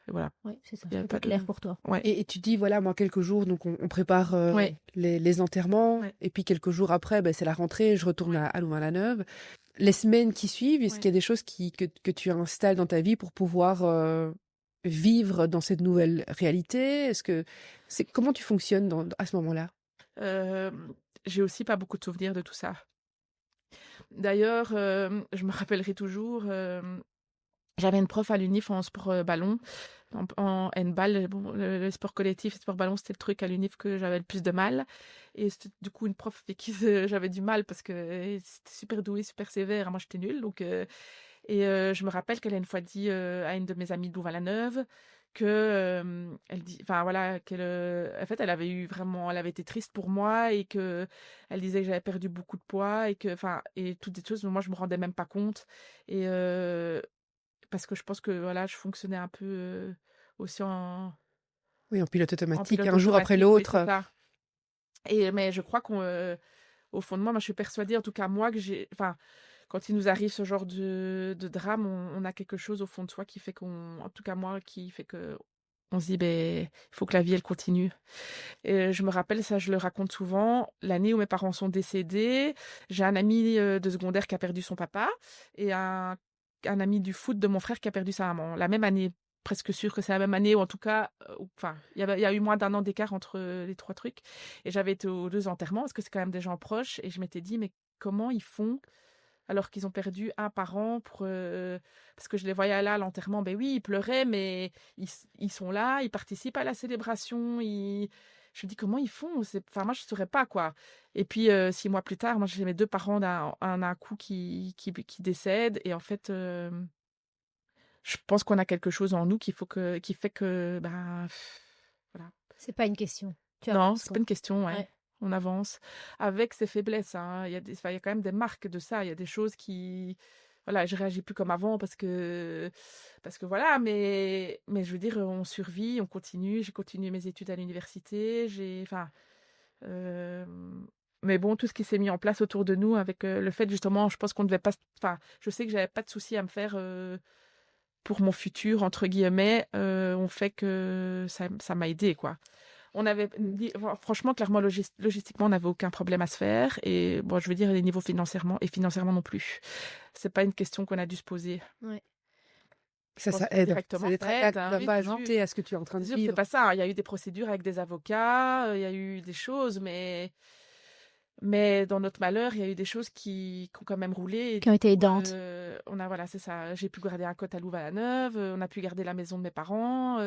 voilà. Oui, c'est ça. Il y a C'était pas de... clair pour toi. Ouais. Et tu dis, voilà, moi, quelques jours, donc on prépare Ouais. les enterrements, Ouais. et puis quelques jours après, c'est la rentrée, je retourne à Louvain-la-Neuve. Les semaines qui suivent, est-ce Ouais. qu'il y a des choses que tu installes dans ta vie pour pouvoir vivre dans cette nouvelle réalité? Comment tu fonctionnes à ce moment-là? J'ai aussi pas beaucoup de souvenirs de tout ça. D'ailleurs, je me rappellerai toujours, j'avais une prof à l'UNIF en sport ballon, en handball. Bon, le sport collectif, le sport ballon, c'était le truc à l'UNIF que j'avais le plus de mal. Et c'était du coup une prof avec qui j'avais du mal parce que c'était super douée, super sévère. Moi, j'étais nulle. Je me rappelle qu'elle a une fois dit à une de mes amies de Louvain-la-Neuve que elle dit, enfin voilà, en fait, elle avait été triste pour moi et que elle disait que j'avais perdu beaucoup de poids et toutes des choses dont moi je me rendais même pas compte. Et parce que je pense que voilà, je fonctionnais un peu aussi Oui, en pilote en automatique, pilote un jour après automatique, oui, c'est l'autre. ça. Mais je crois qu'au fond de moi, je suis persuadée, en tout cas moi, enfin, quand il nous arrive ce genre de drame, on a quelque chose au fond de soi qui fait en tout cas moi, qui fait que on se dit, il faut que la vie, elle continue. Et je me rappelle, ça, je le raconte souvent, l'année où mes parents sont décédés, j'ai un ami de secondaire qui a perdu son papa et un ami du foot de mon frère qui a perdu sa maman. La même année, presque sûr que c'est la même année, ou en tout cas, enfin, il y a eu moins d'1 an d'écart entre les 3 trucs. Et j'avais été aux 2 enterrements parce que c'est quand même des gens proches. Et je m'étais dit, mais comment ils font alors qu'ils ont perdu un parent parce que je les voyais là à l'enterrement, ben oui, ils pleuraient, mais ils sont là, ils participent à la célébration, je me dis comment ils font, enfin moi je saurais pas quoi. Et puis 6 mois plus tard, moi j'ai mes 2 parents d'un coup qui décèdent et en fait je pense qu'on a quelque chose en nous qui fait que voilà. C'est pas une question. Tu Non, avances, c'est quoi. pas une question, ouais. Ouais. On avance avec ses faiblesses, hein. Il y a quand même des marques de ça. Il y a des choses voilà, je réagis plus comme avant parce que voilà, mais je veux dire, on survit, on continue. J'ai continué mes études à l'université. Euh, mais bon, tout ce qui s'est mis en place autour de nous avec le fait justement, je pense qu'on devait pas, enfin, je sais que j'avais pas de soucis à me faire pour mon futur entre guillemets, ont fait que ça m'a aidé quoi. Franchement, clairement, logistiquement, on n'avait aucun problème à se faire. Et bon, je veux dire, les niveaux financièrement non plus. C'est pas une question qu'on a dû se poser. Ouais. Je Ça pense que aide. directement, Ça aide, ne va oui, pas bien sûr. ajouter à ce que tu es en train de Bien sûr, c'est vivre. pas ça. Il y a eu des procédures avec des avocats, il y a eu des choses, mais dans notre malheur, il y a eu des choses qui ont quand même roulé. Qui ont été aidantes. Voilà, c'est ça. J'ai pu garder un cote à Louvain-la-Neuve, on a pu garder la maison de mes parents.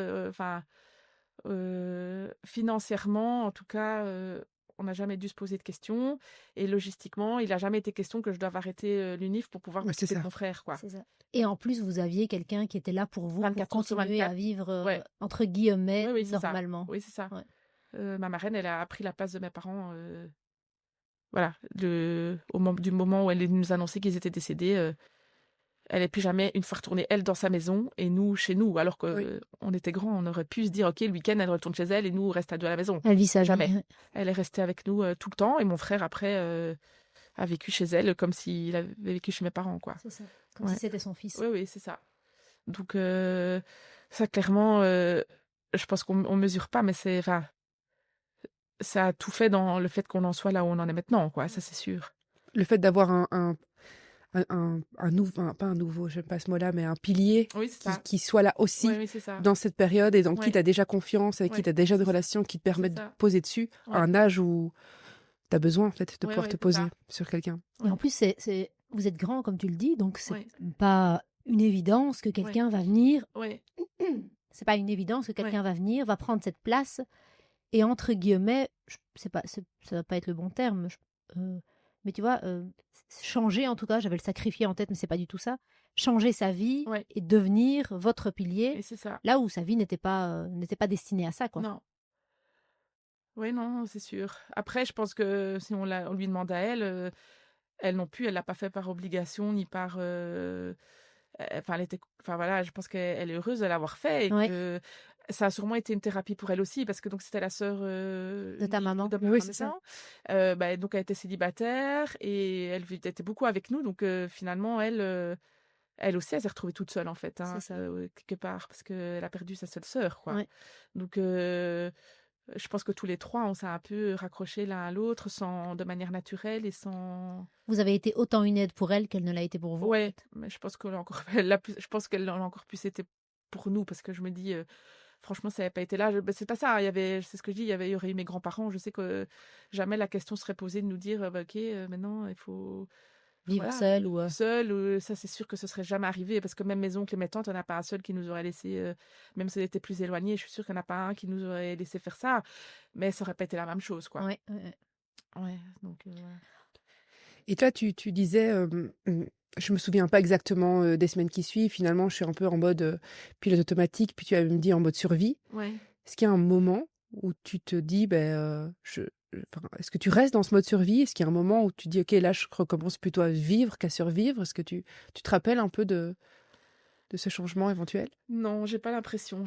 Financièrement, en tout cas, on n'a jamais dû se poser de questions. Et logistiquement, il n'a jamais été question que je doive arrêter l'UNIF pour pouvoir Ouais, c'est m'occuper de ça. mon frère, quoi. C'est ça. Et en plus, vous aviez quelqu'un qui était là pour vous, pour 24 heures sur continuer 24. à vivre, Ouais. entre guillemets, Oui, c'est ça. normalement. Oui, c'est ça. Ouais. Ma marraine, elle a pris la place de mes parents. Voilà, du moment où elle nous annonçait qu'ils étaient décédés, elle n'est plus jamais une fois retournée, elle, dans sa maison et nous, chez nous. Alors qu'on on était grands, on aurait pu se dire, OK, le week-end, elle retourne chez elle et nous, on reste à deux à la maison. Elle vit sa Jamais. vie. Ouais. Elle est restée avec nous tout le temps et mon frère, après, a vécu chez elle comme s'il avait vécu chez mes parents, quoi. C'est ça. Comme si c'était son fils. Oui, c'est ça. Donc, ça, clairement, je pense qu'on ne mesure pas, mais ça a tout fait dans le fait qu'on en soit là où on en est maintenant, quoi. Ça, c'est sûr. Le fait d'avoir pas un nouveau, j'aime pas ce mot-là, mais un pilier Oui, c'est ça. qui soit là aussi Oui, c'est ça. dans cette période et dans qui Ouais. tu as déjà confiance, avec qui Ouais. tu as déjà une relation qui te permet de ça. poser dessus à Ouais. un âge où tu as besoin en fait de Ouais, pouvoir ouais, te c'est poser ça. sur quelqu'un. Et en plus, vous êtes grand, comme tu le dis, donc c'est Ouais. pas une évidence que quelqu'un va venir. Ouais. C'est pas une évidence que quelqu'un va venir, va prendre cette place et entre guillemets, ça va pas être le bon terme, mais tu vois, changer en tout cas, j'avais le sacrifier en tête, mais c'est pas du tout ça. Changer sa vie Ouais. et devenir votre pilier, Et c'est ça. là où sa vie n'était pas destinée à ça, quoi. Non. Oui, non, c'est sûr. Après, je pense que si on lui demande à elle, elle non plus, elle l'a pas fait par obligation ni par. Enfin voilà, je pense qu'elle est heureuse de l'avoir fait et Ouais. que ça a sûrement été une thérapie pour elle aussi parce que donc c'était la sœur De ta maman. de ma Oui, maman. c'est ça. Donc elle était célibataire et elle était beaucoup avec nous donc finalement elle elle aussi, elle s'est retrouvée toute seule, en fait, hein, C'est ça. quelque part, parce qu'elle a perdu sa seule sœur, quoi. Ouais. Donc, je pense que tous les trois, on s'est un peu raccrochés l'un à l'autre de manière naturelle et sans. Vous avez été autant une aide pour elle qu'elle ne l'a été pour vous, en Ouais, fait. mais je pense qu'elle a encore, je pense qu'elle en a encore plus été pour nous, parce que je me dis, franchement, ça n'avait pas été là. C'est pas ça. C'est ce que je dis. Il y aurait eu mes grands-parents. Je sais que jamais la question serait posée de nous dire, bah, ok, maintenant il faut. Vivre Voilà, seule ou... seul, ça c'est sûr que ce serait jamais arrivé, parce que même mes oncles et mes tantes, il n'y en a pas un seul qui nous aurait laissé, même si elle était plus éloignée, je suis sûre qu'il n'y en a pas un qui nous aurait laissé faire ça, mais ça aurait pas été la même chose, quoi. Ouais, ouais, ouais. Ouais, donc voilà. Et toi, tu disais, je me souviens pas exactement des semaines qui suivent. Finalement, je suis un peu en mode pilote automatique. Puis tu avais me dit en mode survie. Ouais. Est-ce qu'il y a un moment où tu te dis, enfin, est-ce que tu restes dans ce mode survie? Est-ce qu'il y a un moment où tu dis, ok, là, je recommence plutôt à vivre qu'à survivre? Est-ce que tu te rappelles un peu de ce changement éventuel? Non, j'ai pas l'impression.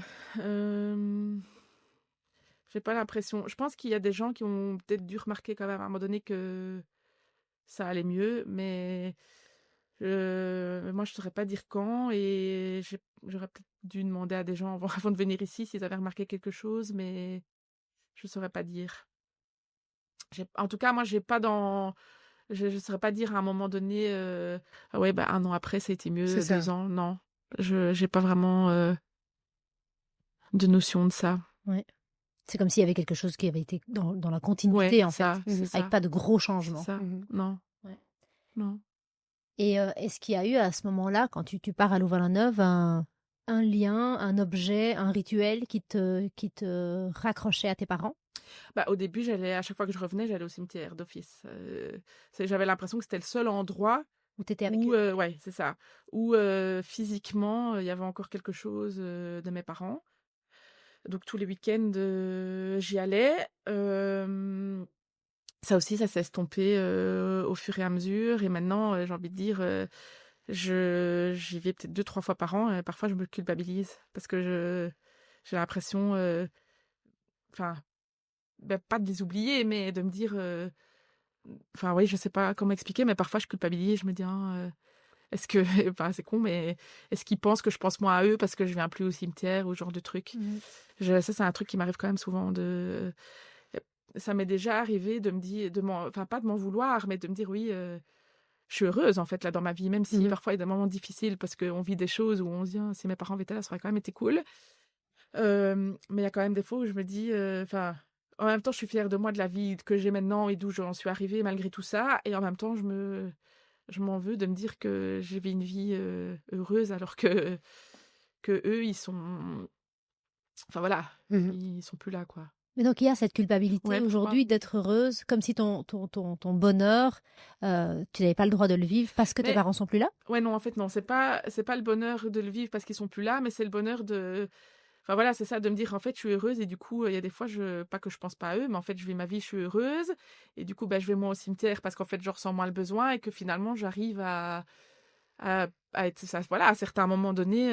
J'ai pas l'impression. Je pense qu'il y a des gens qui ont peut-être dû remarquer quand même à un moment donné que ça allait mieux, mais moi, je saurais pas dire quand, et j'aurais peut-être dû demander à des gens avant, avant de venir ici s'ils avaient remarqué quelque chose, mais je saurais pas dire. En tout cas, moi, j'ai pas dans. Je saurais pas dire à un moment donné, ah ouais, bah, 1 an après, ça a été C'est mieux, ça. 2 ans. Non, je j'ai pas vraiment de notion de ça. Ouais. C'est comme s'il y avait quelque chose qui avait été dans la Ouais, continuité, en fait, ça, c'est Mhm. ça, avec pas de gros c'est changements. ça. Mhm. Non, Ouais. non. Et est-ce qu'il y a eu à ce moment-là, quand tu pars à Louvain-la-Neuve, un lien, un objet, un rituel qui te raccrochait à tes parents? Bah, au début, à chaque fois que je revenais, j'allais au cimetière d'office. J'avais l'impression que c'était le seul endroit Où tu étais avec où, eux? ouais, c'est ça, où physiquement, il y avait encore quelque chose de mes parents. Donc tous les week-ends, j'y allais. Ça aussi, ça s'est estompé au fur et à mesure. Et maintenant, j'ai envie de dire, j'y vais peut-être 2, 3 fois par an. Et parfois, je me culpabilise parce que j'ai l'impression, enfin, ben, pas de les oublier, mais de me dire, enfin, oui, je sais pas comment expliquer, mais parfois, je culpabilise. Je me dis, ah, est-ce que, enfin, c'est con, mais est-ce qu'ils pensent que je pense moins à eux parce que je viens plus au cimetière ou ce genre de truc? Mhm. Ça, c'est un truc qui m'arrive quand même souvent ça m'est déjà arrivé de me dire, enfin, pas de m'en vouloir, mais de me dire, oui, je suis heureuse, en fait, là, dans ma vie, même si Mhm. parfois il y a des moments difficiles parce qu'on vit des choses où on se dit, ah, si mes parents étaient là, ça aurait quand même été cool. Mais il y a quand même des fois où je me dis, enfin, en même temps, je suis fière de moi, de la vie que j'ai maintenant et d'où j'en suis arrivée malgré tout ça. Et en même temps, je m'en veux de me dire que j'ai vécu une vie heureuse alors que eux, ils sont, enfin voilà, Mhm. ils sont plus là, quoi. Mais donc il y a cette culpabilité Ouais, pourquoi? aujourd'hui d'être heureuse, comme si ton bonheur, tu n'avais pas le droit de le vivre parce que tes Mais parents sont plus là? ouais, non, en fait, non, c'est pas le bonheur de le vivre parce qu'ils sont plus là, mais c'est le bonheur de. Enfin voilà, c'est ça, de me dire, en fait, je suis heureuse, et du coup, il y a des fois, pas que je pense pas à eux, mais en fait, je vis ma vie, je suis heureuse, et du coup, bah, je vais moins au cimetière parce qu'en fait, je ressens moins le besoin, et que finalement, j'arrive à être, ça, voilà, à certains moments donnés,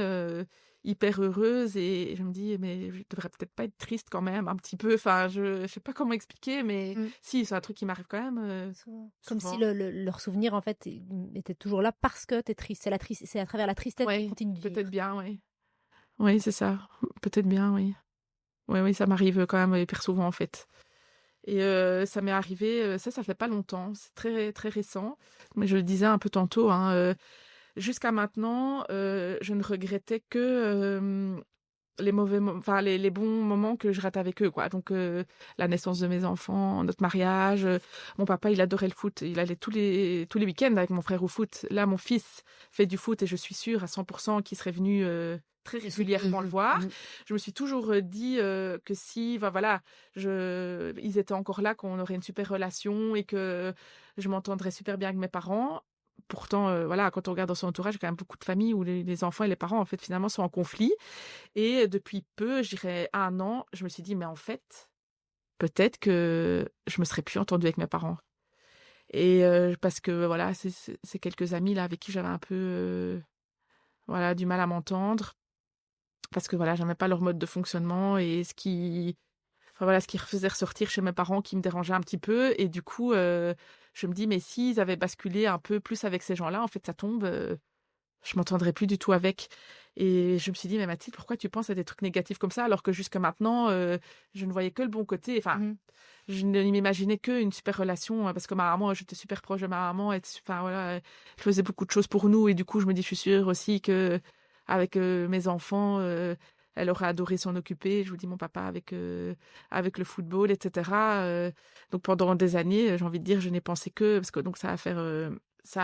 hyper heureuse, et je me dis, mais je devrais peut-être pas être triste quand même, un petit peu, enfin, je sais pas comment expliquer, mais Mhm. si, c'est un truc qui m'arrive quand même Comme si souvent. leur souvenir, en fait, était toujours là parce que tu es triste. C'est à travers la tristesse qu'ils Oui, continuent de peut-être vivre. bien, oui. Oui, c'est ça, peut-être bien, oui. Oui, oui, ça m'arrive quand même hyper souvent, en fait. Et ça m'est arrivé, ça fait pas longtemps, c'est très, très récent, mais je le disais un peu tantôt, hein, jusqu'à maintenant, je ne regrettais que les enfin les bons moments que je rate avec eux, quoi. Donc la naissance de mes enfants, notre mariage, mon papa, il adorait le foot, il allait tous les week-ends avec mon frère au foot. Là, mon fils fait du foot et je suis sûre à 100% qu'il serait venu très Les soutenir. régulièrement le voir. Mhm. Je me suis toujours dit que si, enfin, voilà, ils étaient encore là, qu'on aurait une super relation et que je m'entendrais super bien avec mes parents. Pourtant, voilà, quand on regarde dans son entourage, il y a quand même beaucoup de familles où les enfants et les parents, en fait, finalement, sont en conflit. Et depuis peu, je dirais 1 an, je me suis dit, mais en fait, peut-être que je me serais plus entendue avec mes parents. Et parce que voilà, c'est quelques amis là avec qui j'avais un peu voilà, du mal à m'entendre. Parce que voilà, j'aimais pas leur mode de fonctionnement et enfin, voilà, ce qui faisait ressortir chez mes parents qui me dérangeait un petit peu. Et du coup, je me dis, mais s'ils avaient basculé un peu plus avec ces gens-là, en fait, ça tombe. je m'entendrais plus du tout avec. Et je me suis dit, mais Mathilde, pourquoi tu penses à des trucs négatifs comme ça, alors que jusque maintenant, je ne voyais que le bon côté. Enfin, je ne m'imaginais qu'une super relation, parce que ma maman, j'étais super proche de ma maman. Enfin, voilà, elle faisait beaucoup de choses pour nous. Et du coup, je me dis, je suis sûre aussi que avec mes enfants, elle aurait adoré s'en occuper. Je vous dis, mon papa avec le football, etc. Donc, pendant des années, j'ai envie de dire, je n'ai pensé que... Parce que donc, ça a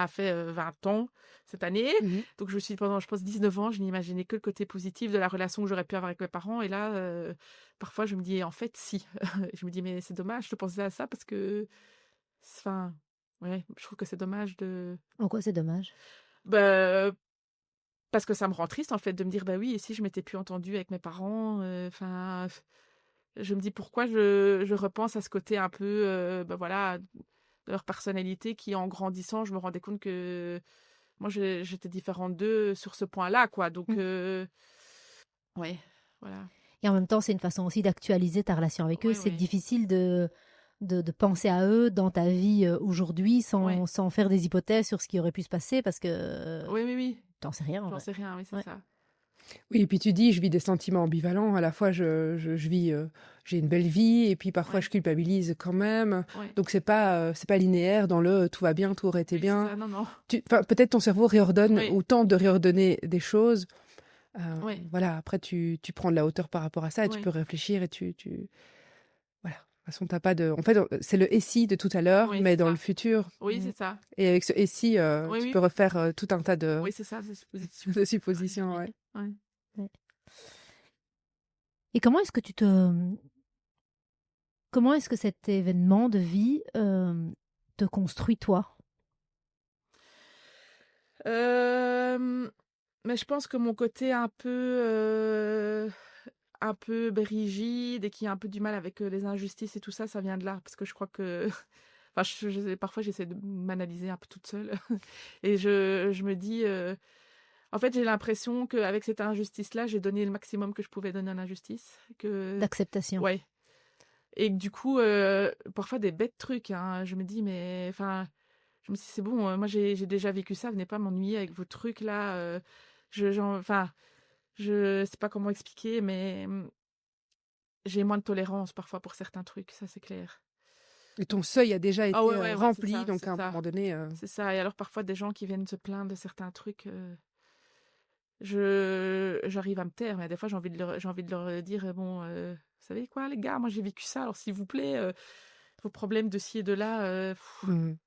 fait 20 ans cette année. Donc, je me suis dit, pendant, je pense, 19 ans, je n'imaginais que le côté positif de la relation que j'aurais pu avoir avec mes parents. Et là, parfois, je me dis, en fait, si. Je me dis, mais c'est dommage de penser à ça parce que... Enfin, ouais, je trouve que c'est dommage de... En quoi c'est dommage? Bah, parce que ça me rend triste, en fait, de me dire, bah oui, et si je m'étais plus entendue avec mes parents, enfin, je me dis pourquoi je repense à ce côté un peu, bah voilà, de leur personnalité qui, en grandissant, je me rendais compte que moi, j'étais différente d'eux sur ce point-là, quoi. Donc, ouais, voilà. Et en même temps, c'est une façon aussi d'actualiser ta relation avec eux. Oui, C'est oui. difficile de penser à eux dans ta vie aujourd'hui Ouais. sans faire des hypothèses sur ce qui aurait pu se passer parce que Oui, oui, oui. t'en sais rien en J'en vrai. sais rien, oui, c'est Ouais. ça. Oui, et puis tu dis, je vis des sentiments ambivalents. À la fois, je vis, j'ai une belle vie, et puis parfois Ouais. je culpabilise quand même. Ouais. Donc c'est pas linéaire dans le tout va bien, tout aurait été Oui, c'est bien. ça, non, non. Enfin, peut-être ton cerveau réordonne Oui. ou tente de réordonner des choses. Oui. Voilà, après tu prends de la hauteur par rapport à ça et tu Oui. peux réfléchir et voilà. De toute façon, t'as pas de. En fait, c'est le et si de tout à l'heure, Oui, mais c'est dans ça. le futur. Oui, c'est ça. Et avec ce et si, Oui, tu oui. peux refaire tout un tas de, Oui, c'est ça, c'est supposition. de suppositions. Ouais. Ouais. Et comment est-ce que cet événement de vie te construit toi? Mais je pense que mon côté un peu rigide et qui a un peu du mal avec les injustices et tout ça, ça vient de là. Parce que je crois que... Enfin, parfois, j'essaie de m'analyser un peu toute seule. Et je me dis... En fait, j'ai l'impression qu'avec cette injustice-là, j'ai donné le maximum que je pouvais donner en injustice. D'acceptation. Ouais. Et que du coup, parfois des bêtes trucs, hein. Je me dis, mais... Enfin, je me dis, c'est bon, moi j'ai déjà vécu ça, venez pas m'ennuyer avec vos trucs là. Enfin, je sais pas comment expliquer, mais j'ai moins de tolérance parfois pour certains trucs, ça c'est clair. Et ton seuil a déjà Ah été ouais, ouais, ouais, c'est rempli, ça, donc c'est à un ça. moment donné. C'est ça. Et alors parfois des gens qui viennent se plaindre de certains trucs, j'arrive à me taire, mais des fois j'ai envie de leur dire, bon, vous savez quoi les gars, moi j'ai vécu ça, alors s'il vous plaît, vos problèmes de ci et de là,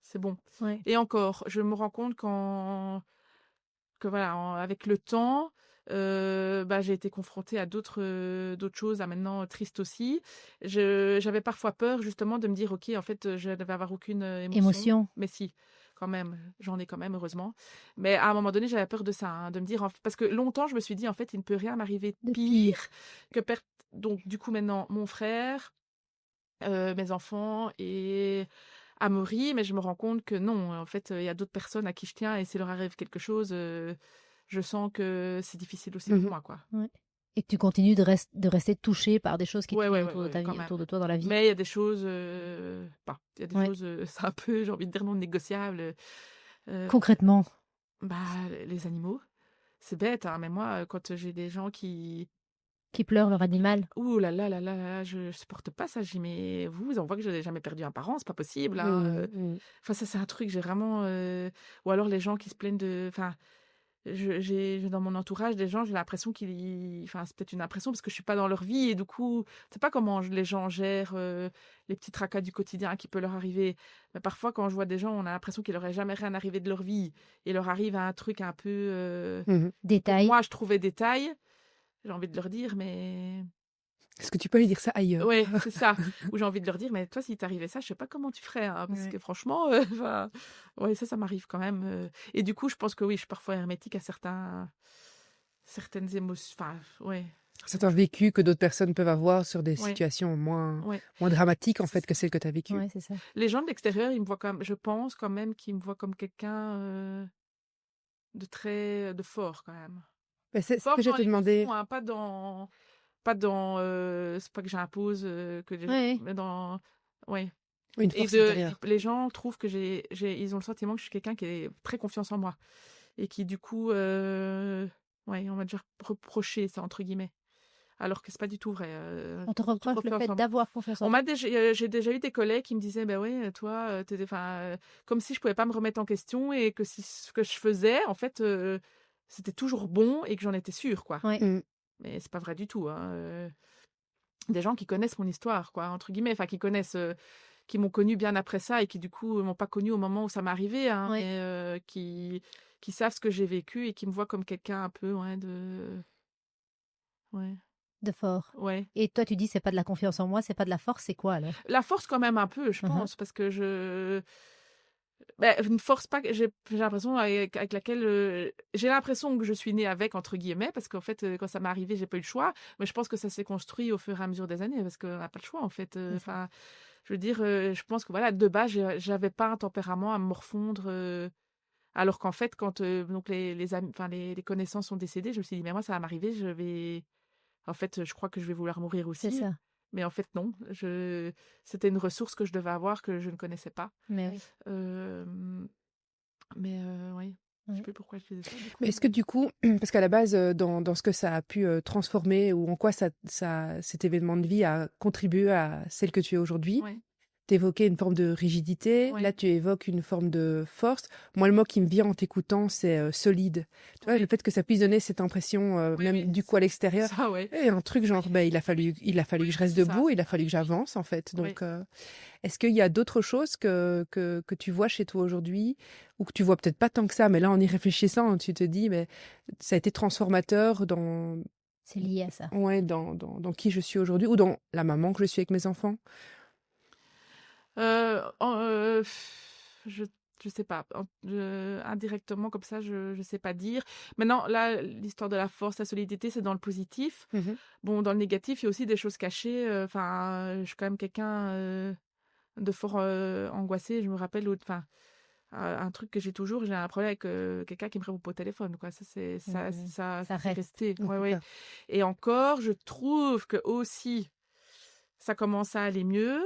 c'est bon. Ouais. Et encore, je me rends compte que voilà, avec le temps, bah, j'ai été confrontée à d'autres choses, à maintenant tristes aussi. J'avais parfois peur justement de me dire, ok, en fait, je ne vais avoir aucune émotion. Mais si, quand même, j'en ai quand même, heureusement. Mais à un moment donné, j'avais peur de ça, hein, de me dire, parce que longtemps, je me suis dit, en fait, il ne peut rien m'arriver de pire que perdre. Donc, du coup, maintenant, mon frère, mes enfants et Amaury, mais je me rends compte que non, en fait, il y a d'autres personnes à qui je tiens et s'il leur arrive quelque chose, je sens que c'est difficile aussi pour moi, quoi. Ouais. Et que tu continues de rester touchée par des choses qui Ouais, tournent ouais, autour de ta vie, quand même. autour de toi dans la vie. Mais il y a des choses, pas. Il y a des Ouais. choses, c'est un peu, j'ai envie de dire non négociables. Concrètement, Bah, les animaux, c'est bête, hein, mais moi, quand j'ai des gens qui pleurent leur animal. ouh là là là là là, je supporte pas ça. Je dis: «Mais vous, on voit que je n'ai jamais perdu un parent, c'est pas possible, hein, Enfin, ça, c'est un truc, j'ai vraiment, ou alors les gens qui se plaignent de enfin, j'ai dans mon entourage des gens, j'ai l'impression qu'ils enfin, c'est peut-être une impression parce que je suis pas dans leur vie et du coup, je sais pas comment les gens gèrent, les petits tracas du quotidien qui peut leur arriver. Mais parfois, quand je vois des gens, on a l'impression qu'il leur est jamais rien arrivé de leur vie et leur arrive un truc un peu, pour Détail. moi, je trouvais détail. J'ai envie de leur dire: «Mais» Est-ce que tu peux lui dire ça ailleurs? ouais, c'est ça. Où j'ai envie de leur dire: «Mais toi, si t'arrivait ça, je sais pas comment tu ferais, hein, parce que franchement, enfin, ouais, ça m'arrive quand même, et du coup, je pense que oui, je suis parfois hermétique à certaines émotions, enfin, ouais, C'est un vécu que d'autres personnes peuvent avoir sur des ouais, situations moins ouais. dramatiques, en C'est fait, que ça. celles que tu as vécues. Ouais, c'est ça. Les gens de l'extérieur, ils me voient quand même je pense quand même qu'ils me voient comme quelqu'un, de fort quand même. Mais c'est ce Fort que je dans te demandais. l'émotion, hein, c'est pas que j'impose, que les gens Ouais. mais dans ouais. Une Et force intérieure. les gens trouvent que ils ont le sentiment que je suis quelqu'un qui est très confiance en moi. et qui du coup, on va dire reproché ça entre guillemets. Alors que c'est pas du tout vrai. On te Toute reproche le confiance fait en moi. d'avoir confiance en On toi. m'a j'ai déjà eu des collègues qui me disaient, ben ouais, toi, enfin, comme si je pouvais pas me remettre en question et que si ce que je faisais, en fait, c'était toujours bon et que j'en étais sûre, quoi. Ouais. Mm. Mais c'est pas vrai du tout, hein. Des gens qui connaissent mon histoire, quoi, entre guillemets, enfin qui connaissent, qui m'ont connue bien après ça et qui du coup m'ont pas connue au moment où ça m'est arrivé, hein, Ouais. mais qui savent ce que j'ai vécu et qui me voient comme quelqu'un un peu, ouais, De fort. ouais. Et toi, tu dis, c'est pas de la confiance en moi, c'est pas de la force, c'est quoi alors? La force quand même un peu, je Mhm. pense, parce que une force pas que j'ai l'impression avec laquelle, j'ai l'impression que je suis née avec entre guillemets parce qu'en fait, quand ça m'est arrivé, j'ai pas eu le choix, mais je pense que ça s'est construit au fur et à mesure des années parce qu'on n'a pas le choix en fait, C'est ça. enfin, je veux dire, je pense que voilà, de base, j'avais pas un tempérament à me morfondre, alors qu'en fait quand, donc les amis enfin les connaissances sont décédées, je me suis dit: «Mais moi ça va m'arriver, en fait, je crois que je vais vouloir mourir C'est aussi». ça. Mais en fait non, c'était une ressource que je devais avoir que je ne connaissais pas. Mais oui. Hem, mais oui, je sais Ouais. plus pourquoi je disais ça du coup. Mais est-ce que du coup, parce qu'à la base, dans ce que ça a pu transformer ou en quoi cet événement de vie a contribué à celle que tu es aujourd'hui, Ouais, tu évoquais une forme de rigidité, ouais, là tu évoques une forme de force. Moi, le mot qui me vient en t'écoutant, c'est solide. Tu vois, oui, le fait que ça puisse donner cette impression, oui, même oui, du coup à l'extérieur, ça ouais, et un truc genre, oui, ben, il a fallu oui, que je reste c'est ça, debout, il a fallu que j'avance en fait. oui. Donc, est-ce qu'il y a d'autres choses que tu vois chez toi aujourd'hui, ou que tu vois peut-être pas tant que ça, mais là en y réfléchissant, tu te dis, mais ça a été transformateur C'est lié à ça. ouais, dans qui je suis aujourd'hui, ou dans la maman que je suis avec mes enfants. En je je sais pas, indirectement comme ça, je sais pas dire. Maintenant là, l'histoire de la force, la solidité, c'est dans le positif. Mhm. Bon, dans le négatif, il y a aussi des choses cachées, enfin, je suis quand même quelqu'un, de fort, angoissé. Je me rappelle enfin, un truc que j'ai un problème avec, quelqu'un qui me répond pas au téléphone, quoi. Ça c'est Ça ça c'est reste. resté. Ouais, Ouais, c'est ouais ça. et encore, je trouve que aussi ça commence à aller mieux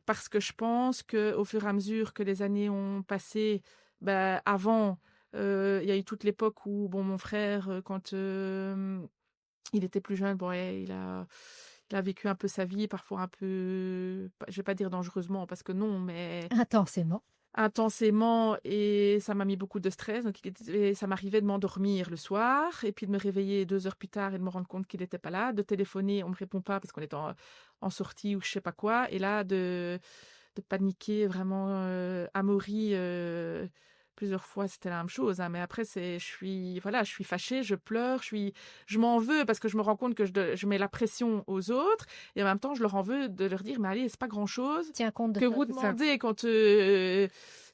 parce que je pense qu'au fur et à mesure que les années ont passé, bah, avant, il y a eu toute l'époque où bon, mon frère, quand, il était plus jeune, bon, ouais, il a vécu un peu sa vie, parfois un peu, je vais pas dire dangereusement parce que non, mais Intensément. intensément et ça m'a mis beaucoup de stress. Donc, et ça m'arrivait de m'endormir le soir et puis de me réveiller 2 heures plus tard et de me rendre compte qu'il n'était pas là, de téléphoner, on me répond pas parce qu'on est en sortie ou je sais pas quoi, et là de paniquer vraiment, amaury, plusieurs fois, c'était la même chose, hein, mais après je suis fâchée, je pleure, je m'en veux parce que je me rends compte que je mets la pression aux autres et en même temps je leur en veux de leur dire: «Mais allez, c'est pas grand-chose Tiens compte de que ça. vous C'est ça. demandez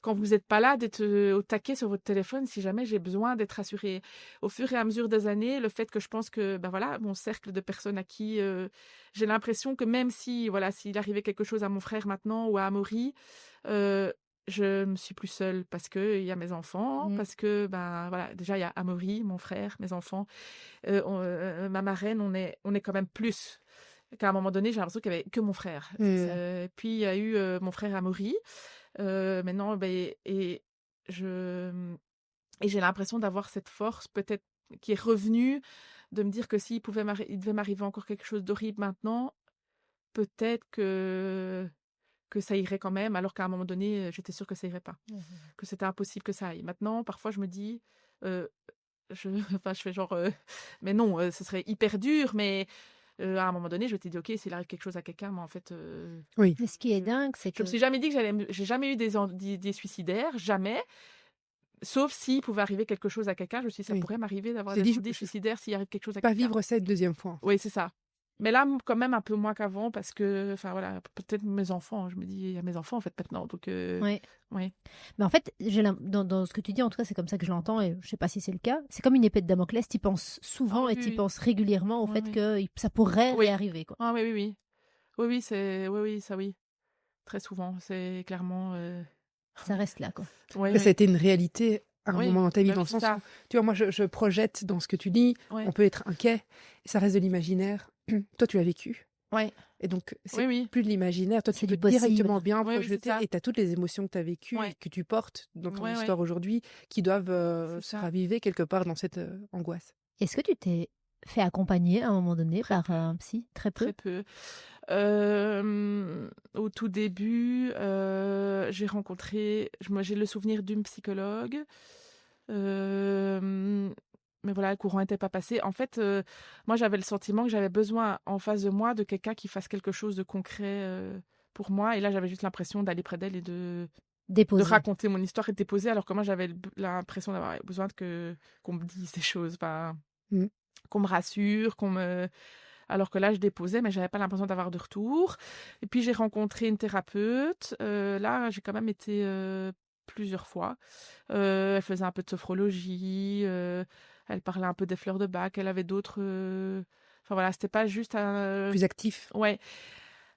quand vous êtes pas là d'être, au taquet sur votre téléphone si jamais j'ai besoin d'être rassurée». Au fur et à mesure des années, le fait que je pense que, ben voilà, mon cercle de personnes à qui, j'ai l'impression que même si, voilà, s'il arrivait quelque chose à mon frère maintenant ou à Amaury, heu, je ne suis plus seule parce qu'il y a mes enfants, Mm. parce que, ben, voilà, déjà il y a Amaury, mon frère, mes enfants, ma marraine, on est quand même plus. Qu'à un moment donné, j'ai l'impression qu'il y avait que mon frère. C'est ça. Puis il y a eu, mon frère Amaury, maintenant, beh je et j'ai l'impression d'avoir cette force peut-être qui est revenue, de me dire que il devait m'arriver encore quelque chose d'horrible maintenant, peut-être que ça irait quand même, alors qu'à un moment donné, j'étais sûre que ça irait pas, que c'était impossible que ça aille. Maintenant, parfois, je me dis, heu, je enfin, je fais genre, mais non, ce serait hyper dur, mais à un moment donné, je m'étais dit: «OK, s'il arrive quelque chose à quelqu'un, mais en fait, Oui. Mais ce qui est dingue, c'est je me que suis jamais dit que j'ai jamais eu des suicidaires, jamais, sauf s'il pouvait arriver quelque chose à quelqu'un. Je me suis dit: «Ça Oui. pourrait m'arriver d'avoir J'ai dit, d'être des suicidaires s'il arrive quelque chose à pas quelqu'un». vivre ça une deuxième fois. Oui, c'est ça. Mais là, quand même un peu moins qu'avant parce que, enfin voilà, peut-être mes enfants, je me dis: «Il y a mes enfants en fait maintenant», donc ouais. ouais. Mais en fait, dans ce que tu dis, en tout cas, c'est comme ça que je l'entends, et je sais pas si c'est le cas. C'est comme une épée de Damoclès. Tu penses Ah souvent oui, et oui, tu oui. penses régulièrement au Oui, fait oui. que ça pourrait Oui. réarriver, quoi. Ah oui, oui, oui. Oui, oui, oui, oui, ça oui. Très souvent, c'est clairement, Ça reste là, quoi. oui, Ça a oui. été une réalité à un Oui, moment dans ta vie, bah dans oui, le c'est sens ça. où, tu vois, moi, je projette dans ce que tu dis, Ouais. on peut être inquiet, ça reste de l'imaginaire. Toi, tu l'as vécu. Ouais. Et donc, c'est Oui. plus de l'imaginaire. Toi, tu C'est peux du possible. directement bien Oui, c'est projeter ça. et tu as toutes les émotions que tu as vécues Ouais. et que tu portes dans ton Ouais. histoire aujourd'hui qui doivent C'est se ça. raviver quelque part dans cette angoisse. Est-ce que tu t'es fait accompagner à un moment donné Très par peu. un psy? Très peu. Très peu. Au tout début, j'ai le souvenir d'une psychologue. Mais voilà, le courant n'était pas passé. En fait, moi, j'avais le sentiment que j'avais besoin en face de moi de quelqu'un qui fasse quelque chose de concret pour moi. Et là, j'avais juste l'impression d'aller près d'elle et de Déposé. raconter mon histoire et de déposer, alors que moi, j'avais l'impression d'avoir besoin qu'on me dise ces choses, Mm. qu'on me rassure, alors que là, je déposais, mais j'avais pas l'impression d'avoir de retour. Et puis, j'ai rencontré une thérapeute. Là, j'ai quand même été plusieurs fois. Elle faisait un peu de sophrologie. Elle parlait un peu des fleurs de bac. Elle avait d'autres... Enfin, voilà, c'était pas juste un... Plus actif. Ouais.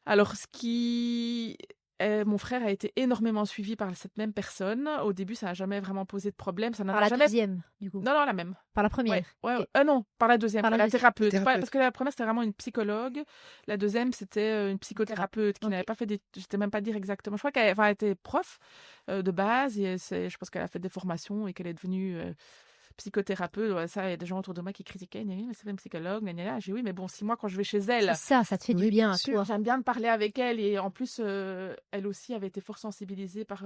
Alors, mon frère a été énormément suivi par cette même personne. Au début, ça n'a jamais vraiment posé de problème. Ça n'en Par a la jamais... deuxième, du coup. Non, la même. Par la Ouais, première. ouais. Et- Non, par la deuxième, Par la la deuxième. thérapeute. Thérapeute. Parce que la première, c'était vraiment une psychologue. La deuxième, c'était une psychothérapeute qui Ok. n'avait pas fait des... Je ne sais même pas dire exactement. Je crois qu'elle était prof de base et je pense qu'elle a fait des formations et qu'elle est devenue psychothérapeute. Ouais, ça, il y a des gens autour de moi qui critiquaient. Mais c'est pas une psychologue. J'ai dit oui, mais bon, si moi, quand je vais chez elle, C'est ça te fait du Oui, bien bien à sûr. toi. j'aime bien de parler avec elle et en plus, elle aussi avait été fort sensibilisée par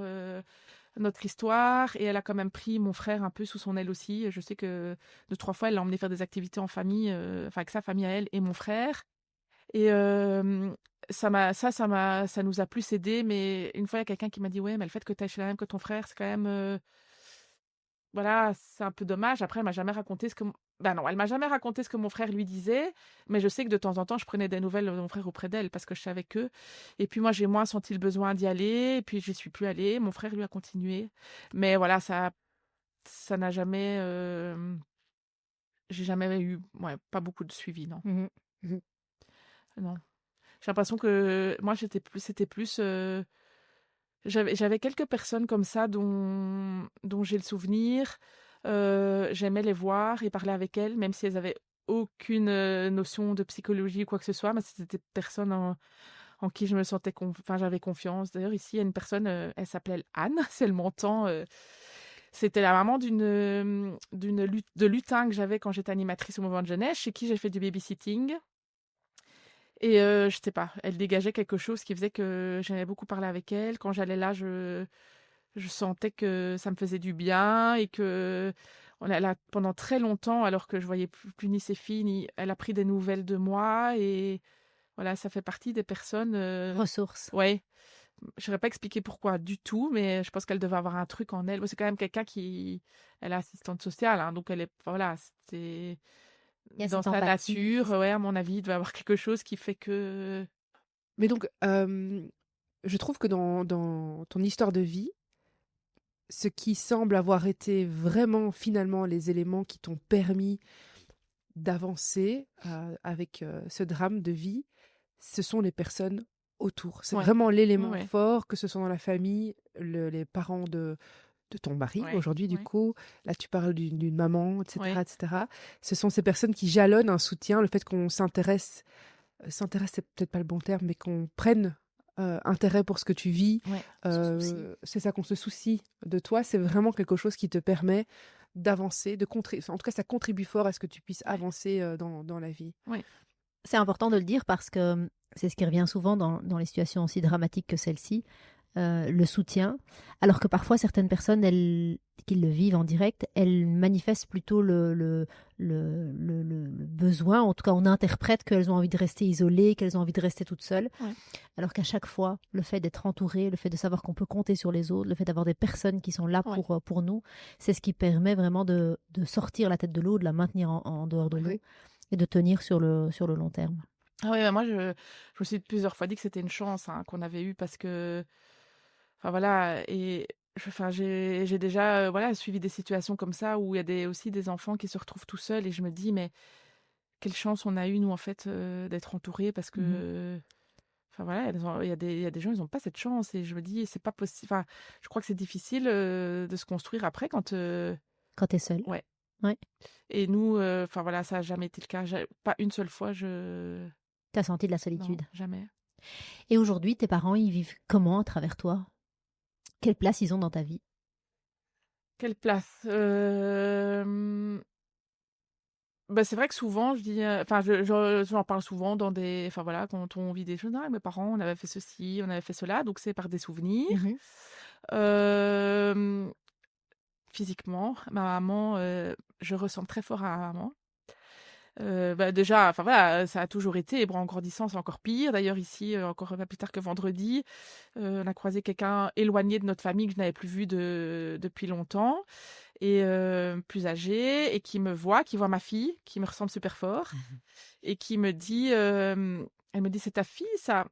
notre histoire et elle a quand même pris mon frère un peu sous son aile aussi. Je sais que 2-3 fois, elle l'a emmené faire des activités en famille, avec sa famille à elle et mon frère. Et ça nous a plus aidés. Mais une fois, il y a quelqu'un qui m'a dit ouais, mais le fait que tu ailles chez la même que ton frère, c'est quand même voilà, c'est un peu dommage. Après, elle m'a jamais raconté non, elle m'a jamais raconté ce que mon frère lui disait, mais je sais que de temps en temps, je prenais des nouvelles de mon frère auprès d'elle parce que je savais que. Et puis moi, j'ai moins senti le besoin d'y aller, et puis j'y suis plus allée. Mon frère, lui, a continué. Mais voilà, ça n'a jamais... J'ai jamais eu... Ouais, pas beaucoup de suivi, non. Mhm. Non. J'ai l'impression que moi, c'était plus... J'avais quelques personnes comme ça dont j'ai le souvenir. J'aimais les voir et parler avec elles, même si elles avaient aucune notion de psychologie ou quoi que ce soit. Mais c'était des personnes en qui je me sentais, enfin, j'avais confiance. D'ailleurs, ici, il y a une personne, elle s'appelait Anne, si elle m'entend. C'était la maman de lutin que j'avais quand j'étais animatrice au Mouvement de jeunesse, chez qui j'ai fait du babysitting. Et je sais pas, elle dégageait quelque chose qui faisait que j'aimais beaucoup parler avec elle. Quand j'allais là, je sentais que ça me faisait du bien et que pendant très longtemps, alors que je voyais plus ni ses filles, elle a pris des nouvelles de moi et voilà, ça fait partie des personnes. Ressources. Ouais, je saurais pas expliquer pourquoi du tout, mais je pense qu'elle devait avoir un truc en elle. Bon, c'est quand même quelqu'un elle est assistante sociale, hein, donc elle est, voilà, c'est Il y a dans cette sa empathie. nature, ouais, à mon avis, il devait avoir quelque chose qui fait que. Mais donc, je trouve que dans ton histoire de vie, ce qui semble avoir été vraiment finalement les éléments qui t'ont permis d'avancer avec ce drame de vie, ce sont les personnes autour. C'est Ouais. vraiment l'élément Ouais. fort, que ce soit dans la famille, les parents de ton mari Ouais. aujourd'hui du Ouais. coup. Là, tu parles d'une maman, etc., Ouais. etc. Ce sont ces personnes qui jalonnent un soutien, le fait qu'on s'intéresse, c'est peut-être pas le bon terme, mais qu'on prenne intérêt pour ce que tu vis. Ouais. Se soucie. C'est ça, qu'on se soucie de toi. C'est vraiment quelque chose qui te permet d'avancer, en tout cas, ça contribue fort à ce que tu puisses avancer dans la vie. C'est important de le dire parce que c'est ce qui revient souvent dans les situations aussi dramatiques que celle-ci, le soutien. Alors que parfois, certaines personnes, qui le vivent en direct, elles manifestent plutôt le besoin. En tout cas, on interprète qu'elles ont envie de rester isolées, qu'elles ont envie de rester toutes seules. Ouais. Alors qu'à chaque fois, le fait d'être entouré, le fait de savoir qu'on peut compter sur les autres, le fait d'avoir des personnes qui sont là pour nous, c'est ce qui permet vraiment de sortir la tête de l'eau, de la maintenir en dehors de l'eau et de tenir sur le long terme. Ah ouais, moi, je me suis plusieurs fois dit que c'était une chance qu'on avait eue parce que, enfin voilà, et j'ai déjà voilà, suivi des situations comme ça où il y a aussi des enfants qui se retrouvent tout seuls et je me dis, mais quelle chance on a eu, nous, en fait, d'être entourés parce que, enfin voilà, il y a des gens, ils n'ont pas cette chance et je me dis, c'est pas possible. Enfin, je crois que c'est difficile de se construire après quand. Quand tu es seule. Ouais. Ouais. Et nous, enfin voilà, ça n'a jamais été le cas. Pas une seule fois, Tu as senti de la Non, solitude. jamais. Et aujourd'hui, tes parents, ils vivent comment à travers toi? Quelle place ils ont dans ta vie? Quelle place? Bah, c'est vrai que souvent, je dis, enfin, j'en parle souvent dans des, enfin voilà, quand on vit des choses. Ah, mes parents, on avait fait ceci, on avait fait cela, donc c'est par des souvenirs. Mhm. Euh, Physiquement, ma maman, je ressemble très fort à ma maman. Bah, déjà, enfin voilà, ça a toujours été, et bon, en grandissant, c'est encore pire. D'ailleurs, ici, encore pas plus tard que vendredi, on a croisé quelqu'un éloigné de notre famille que je n'avais plus vu depuis longtemps, et plus âgé, et qui voit ma fille, qui me ressemble super fort, et qui me dit, elle me dit, c'est ta fille, ça?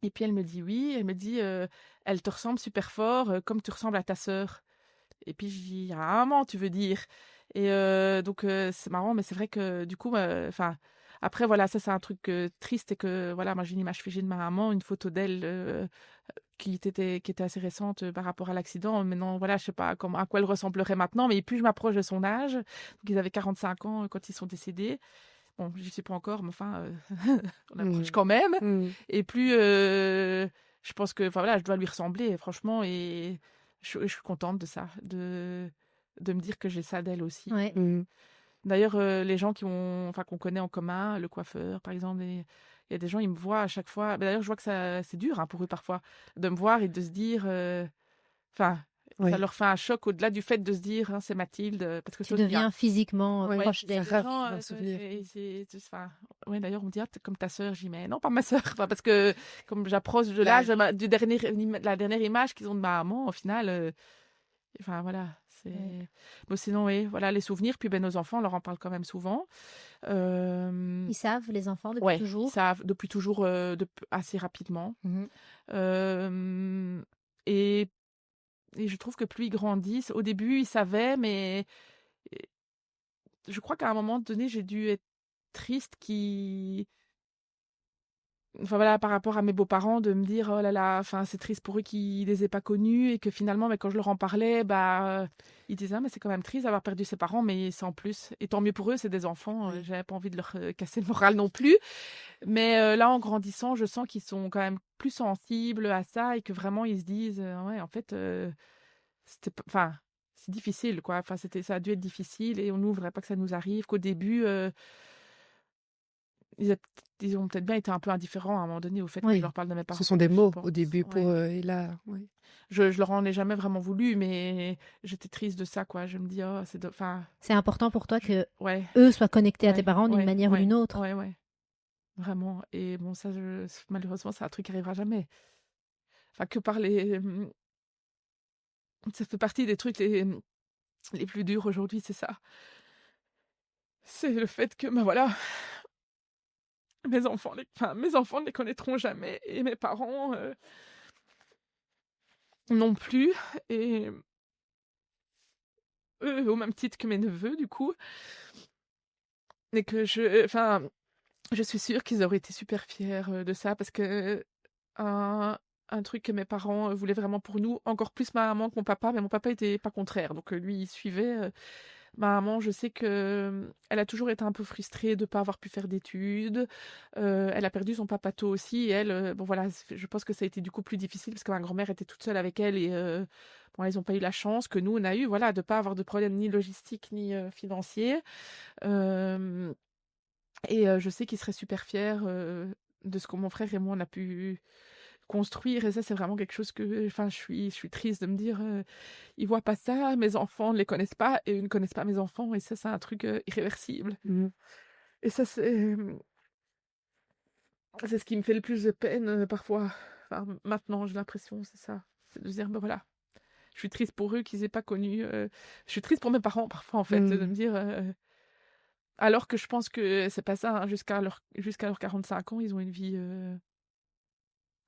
Et puis elle me dit oui, elle me dit, elle te ressemble super fort, comme tu ressembles à ta sœur. Et puis je dis, ah maman, tu veux dire? Et donc c'est marrant, mais c'est vrai que du coup, enfin, après voilà, ça c'est un truc triste, et que voilà, moi j'ai une image figée de ma maman, une photo d'elle qui était assez récente par rapport à l'accident. Maintenant, voilà, je sais pas à quoi elle ressemblerait maintenant, mais plus je m'approche de son âge, donc ils avaient 45 ans quand ils sont décédés. Bon, j'y suis pas encore, mais enfin, on approche quand même. Et plus je pense que, enfin voilà, je dois lui ressembler, franchement, et je suis contente de ça, de me dire que j'ai ça d'elle aussi. Ouais. D'ailleurs, les gens enfin, qu'on connaît en commun, le coiffeur, par exemple, il y a des gens, ils me voient à chaque fois. D'ailleurs, je vois que c'est dur, hein, pour eux parfois, de me voir et de se dire, enfin, Oui. ça leur fait un choc au-delà du fait de se dire, hein, c'est Mathilde, parce que Tu deviens physiquement Ouais, proche c'est d'elle. grave gens, d'un souvenir. enfin, ouais, d'ailleurs, on me dit, ah, t'es comme ta sœur, j'y mets. Non, pas ma sœur. Enfin, parce que comme j'approche de l'âge de la dernière image qu'ils ont de ma maman, au final, enfin voilà. Bon, sinon, oui, voilà, les souvenirs. Puis ben, nos enfants, on leur en parle quand même souvent. Ils savent, les enfants, depuis Ouais, toujours? ça depuis toujours, assez rapidement. Mhm. Euh, et, et je trouve que plus ils grandissent, au début, ils savaient, mais je crois qu'à un moment donné, j'ai dû être triste enfin voilà, par rapport à mes beaux-parents, de me dire oh là là, enfin c'est triste pour eux qu'ils les aient pas connus, et que finalement, mais quand je leur en parlais, bah ils disaient ah, mais c'est quand même triste d'avoir perdu ses parents, mais c'est en plus, et tant mieux pour eux, c'est des enfants, Oui. j'avais pas envie de leur casser le moral non plus, mais là en grandissant, je sens qu'ils sont quand même plus sensibles à ça, et que vraiment ils se disent ouais, en fait enfin c'est difficile, quoi, enfin ça a dû être difficile, et on n'ouvrait pas que ça nous arrive, qu'au début ils ont peut-être bien été un peu indifférents à un moment donné au fait que je Oui. leur parle de mes parents, Ce sont des je mots pense. au début pour Ouais. eux. Et là, oui. Je leur en ai jamais vraiment voulu, mais j'étais triste de ça, quoi. Je me dis, oh, enfin, C'est important pour toi que ouais, eux soient connectés à tes ouais, parents d'une ouais, manière ou ouais, d'une autre. ouais, ouais, vraiment. Et bon, ça, malheureusement, c'est un truc qui arrivera jamais. Enfin, que par ça fait partie des trucs les plus durs aujourd'hui, c'est ça. C'est le fait que, ben voilà, mes enfants ne les connaîtront jamais, et mes parents non plus, et eux, au même titre que mes neveux, du coup, et que enfin, je suis sûre qu'ils auraient été super fiers de ça, parce que un, un truc que mes parents voulaient vraiment pour nous, encore plus ma maman que mon papa, mais mon papa était pas contraire, donc lui, il suivait. Ma maman, je sais que elle a toujours été un peu frustrée de ne pas avoir pu faire d'études. Elle a perdu son papa tôt aussi, et elle, bon voilà, je pense que ça a été du coup plus difficile, parce que ma grand-mère était toute seule avec elle, et bon, ils n'ont pas eu la chance que nous, on a eu, voilà, de ne pas avoir de problème ni logistique ni financier. Euh, et je sais qu'ils seraient super fiers de ce que mon frère et moi on a pu construire, et ça c'est vraiment quelque chose que, enfin, je suis triste de me dire ils voient pas ça, mes enfants ne les connaissent pas, et eux ne connaissent pas mes enfants, et ça c'est un truc irréversible, et ça c'est ce qui me fait le plus de peine parfois, enfin, maintenant j'ai l'impression, c'est ça, c'est de se dire ben voilà, je suis triste pour eux qu'ils aient pas connu, je suis triste pour mes parents parfois, en fait, de me dire alors que je pense que c'est pas ça, hein, jusqu'à leurs 45 ans, ils ont une vie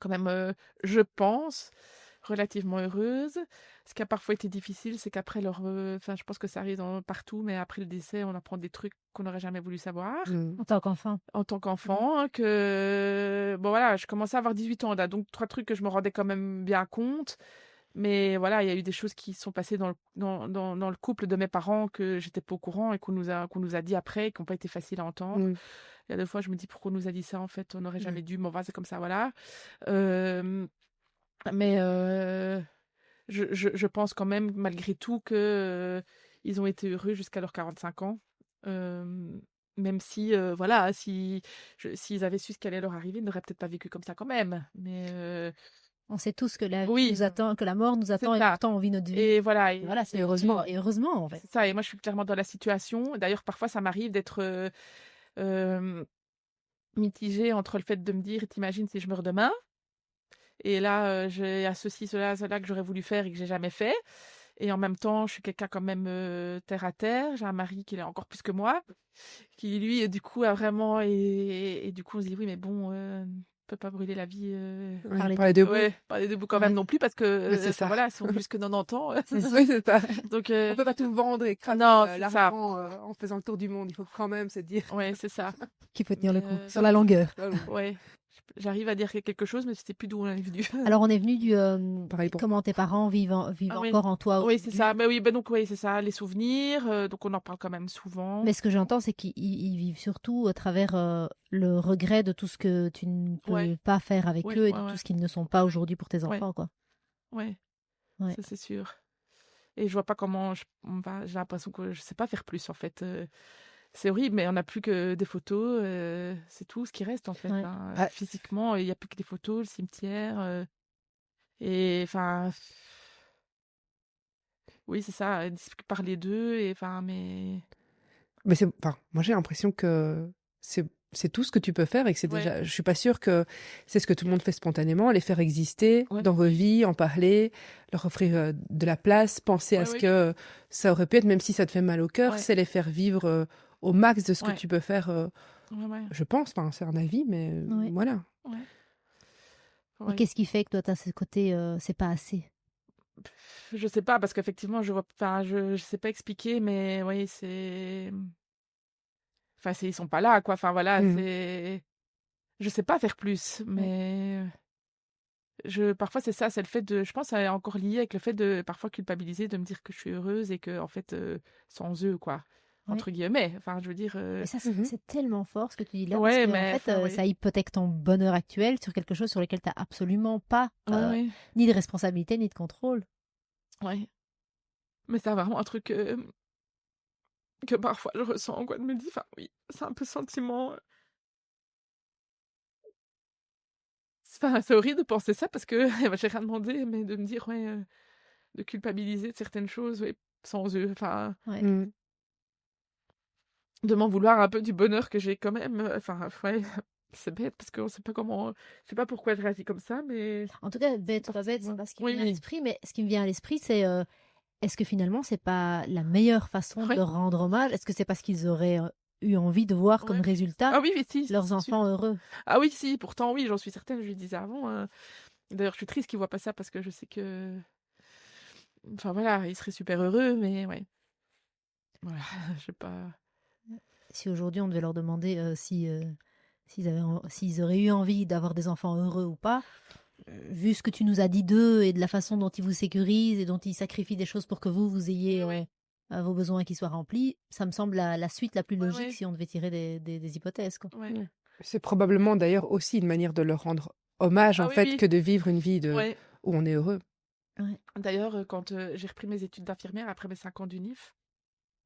quand même, je pense, relativement heureuse. Ce qui a parfois été difficile, c'est qu'après enfin, je pense que ça arrive partout, mais après le décès, on apprend des trucs qu'on n'aurait jamais voulu savoir En tant qu'enfant. en tant qu'enfant, hein, que bon voilà, je commençais à avoir 18 ans là, donc 3 trucs que je me rendais quand même bien compte. Mais voilà, il y a eu des choses qui sont passées dans le couple de mes parents que j'étais pas au courant, et qu'on nous a dit après, qui n'ont pas été faciles à entendre. Il y a des fois, je me dis pourquoi on nous a dit ça, en fait, on n'aurait jamais dû, mais enfin, c'est comme ça, voilà. Euh, mais je pense quand même, malgré tout, que ils ont été heureux jusqu'à leurs 45 ans. Euh, Même si, voilà, s'ils avaient su ce qui allait leur arriver, ils n'auraient peut-être pas vécu comme ça quand même. Mais On sait tous que la vie oui, nous attend, que la mort nous c'est attend, et ça. pourtant on vit notre vie. Et voilà. Et voilà, Et heureusement. et heureusement, en fait. C'est ça. Et moi, je suis clairement dans la situation. D'ailleurs, parfois, ça m'arrive d'être mitigée entre le fait de me dire, t'imagines si je meurs demain? Et là, il y a ceci, cela que j'aurais voulu faire et que j'ai jamais fait. Et en même temps, je suis quelqu'un quand même terre à terre. J'ai un mari qui l'est encore plus que moi, qui lui, du coup, a vraiment... Et du coup, on se dit, oui, mais bon, on peut pas brûler la vie... Ouais, Parler parler debout. Ouais, pas les debout quand même non plus, parce que Mais c'est ça. voilà, si on vit jusque 90 ans. C'est ça. Oui, c'est ça. Donc, On peut pas tout vendre et cramer non, c'est ça. l'argent en faisant le tour du monde. Il faut quand même se dire. Ouais, c'est ça. Qu'il faut tenir le Mais, coup, sur la longueur. Ouais, j'arrive à dire quelque chose, mais je sais plus d'où on est venu. Alors, on est venu du Pareil pour comment tes parents vivent Ah oui. encore en toi. Oui, c'est aujourd'hui. ça. Mais oui, ben donc oui, c'est ça, les souvenirs. Donc on en parle quand même souvent. Mais ce que j'entends, c'est qu'ils vivent surtout à travers le regret de tout ce que tu ne peux Ouais. pas faire avec Ouais, eux, et ouais, de ouais. tout ce qu'ils ne sont pas aujourd'hui pour tes Ouais. enfants, quoi. Ouais, Ouais. ça c'est sûr. Et je vois pas comment j'ai l'impression que je sais pas faire plus en fait. C'est horrible, mais on n'a plus que des photos. C'est tout ce qui reste en fait. Ouais. Hein. Ah. Physiquement, il n'y a plus que des photos, le cimetière. Et enfin, oui, c'est ça. Parler d'eux. Et enfin, mais Mais moi j'ai l'impression que c'est tout ce que tu peux faire et que c'est Ouais. déjà. Je suis pas sûre que c'est ce que tout le monde fait spontanément, les faire exister Ouais. dans vos vies, en parler, leur offrir de la place, penser à Ouais, ce oui. que ça aurait pu être, même si ça te fait mal au cœur, Ouais. c'est les faire vivre au max de ce que Ouais. tu peux faire. Ouais, ouais. Je pense, enfin c'est un avis, mais Ouais. voilà. Ouais. Et Ouais. qu'est-ce qui fait que toi, tu as ce côté, c'est pas assez? Je sais pas, parce qu'effectivement, enfin, je sais pas expliquer, mais oui, enfin, ils sont pas là, quoi. Enfin, voilà, Mhm. je sais pas faire plus, mais parfois, c'est ça, c'est le fait de, je pense, que ça est encore lié avec le fait de parfois culpabiliser, de me dire que je suis heureuse et que, en fait, sans eux, quoi. Ouais. Entre guillemets. Enfin, je veux dire. Et ça, Mhm. c'est tellement fort ce que tu dis là, Ouais, parce que, en mais fait, enfin, oui. ça hypothèque ton bonheur actuel sur quelque chose sur lequel tu n'as absolument pas Ouais, ni de responsabilité ni de contrôle. ouais. Mais c'est vraiment un truc que parfois je ressens, quoi, de me dire, enfin, oui, c'est un peu sentiment. Enfin, c'est horrible de penser ça parce que j'ai rien demandé, mais de me dire, ouais, de culpabiliser de certaines choses, ouais, sans eux, enfin, Ouais. Mhm. de m'en vouloir un peu du bonheur que j'ai quand même, enfin, ouais, c'est bête parce qu'on sait pas comment, je sais pas pourquoi je réagis comme ça, mais En tout cas, bête ou pas bête, c'est Ouais. pas ce qui me Oui, vient à oui. l'esprit, mais ce qui me vient à l'esprit, c'est est-ce que finalement, c'est pas la meilleure façon de Ouais. leur rendre hommage? Est-ce que c'est parce qu'ils auraient eu envie de voir comme Ouais. résultat Ah oui, oui, si, leurs c'est sûr. enfants heureux? Ah oui, si, pourtant, oui, j'en suis certaine, je lui disais avant. D'ailleurs, je suis triste qu'ils voient pas ça parce que je sais que, enfin voilà, ils seraient super heureux, mais ouais. Voilà, je sais pas. Si aujourd'hui on devait leur demander s'ils auraient eu envie d'avoir des enfants heureux ou pas, vu ce que tu nous as dit d'eux et de la façon dont ils vous sécurisent et dont ils sacrifient des choses pour que vous ayez Ouais. vos besoins qui soient remplis, ça me semble la suite la plus Ouais, logique ouais. si on devait tirer des hypothèses, quoi. Ouais. Ouais. C'est probablement d'ailleurs aussi une manière de leur rendre hommage Ah en oui, fait oui. que de vivre une vie Ouais. où on est heureux. D'ailleurs, quand j'ai repris mes études d'infirmière après mes 5 ans d'UNIF,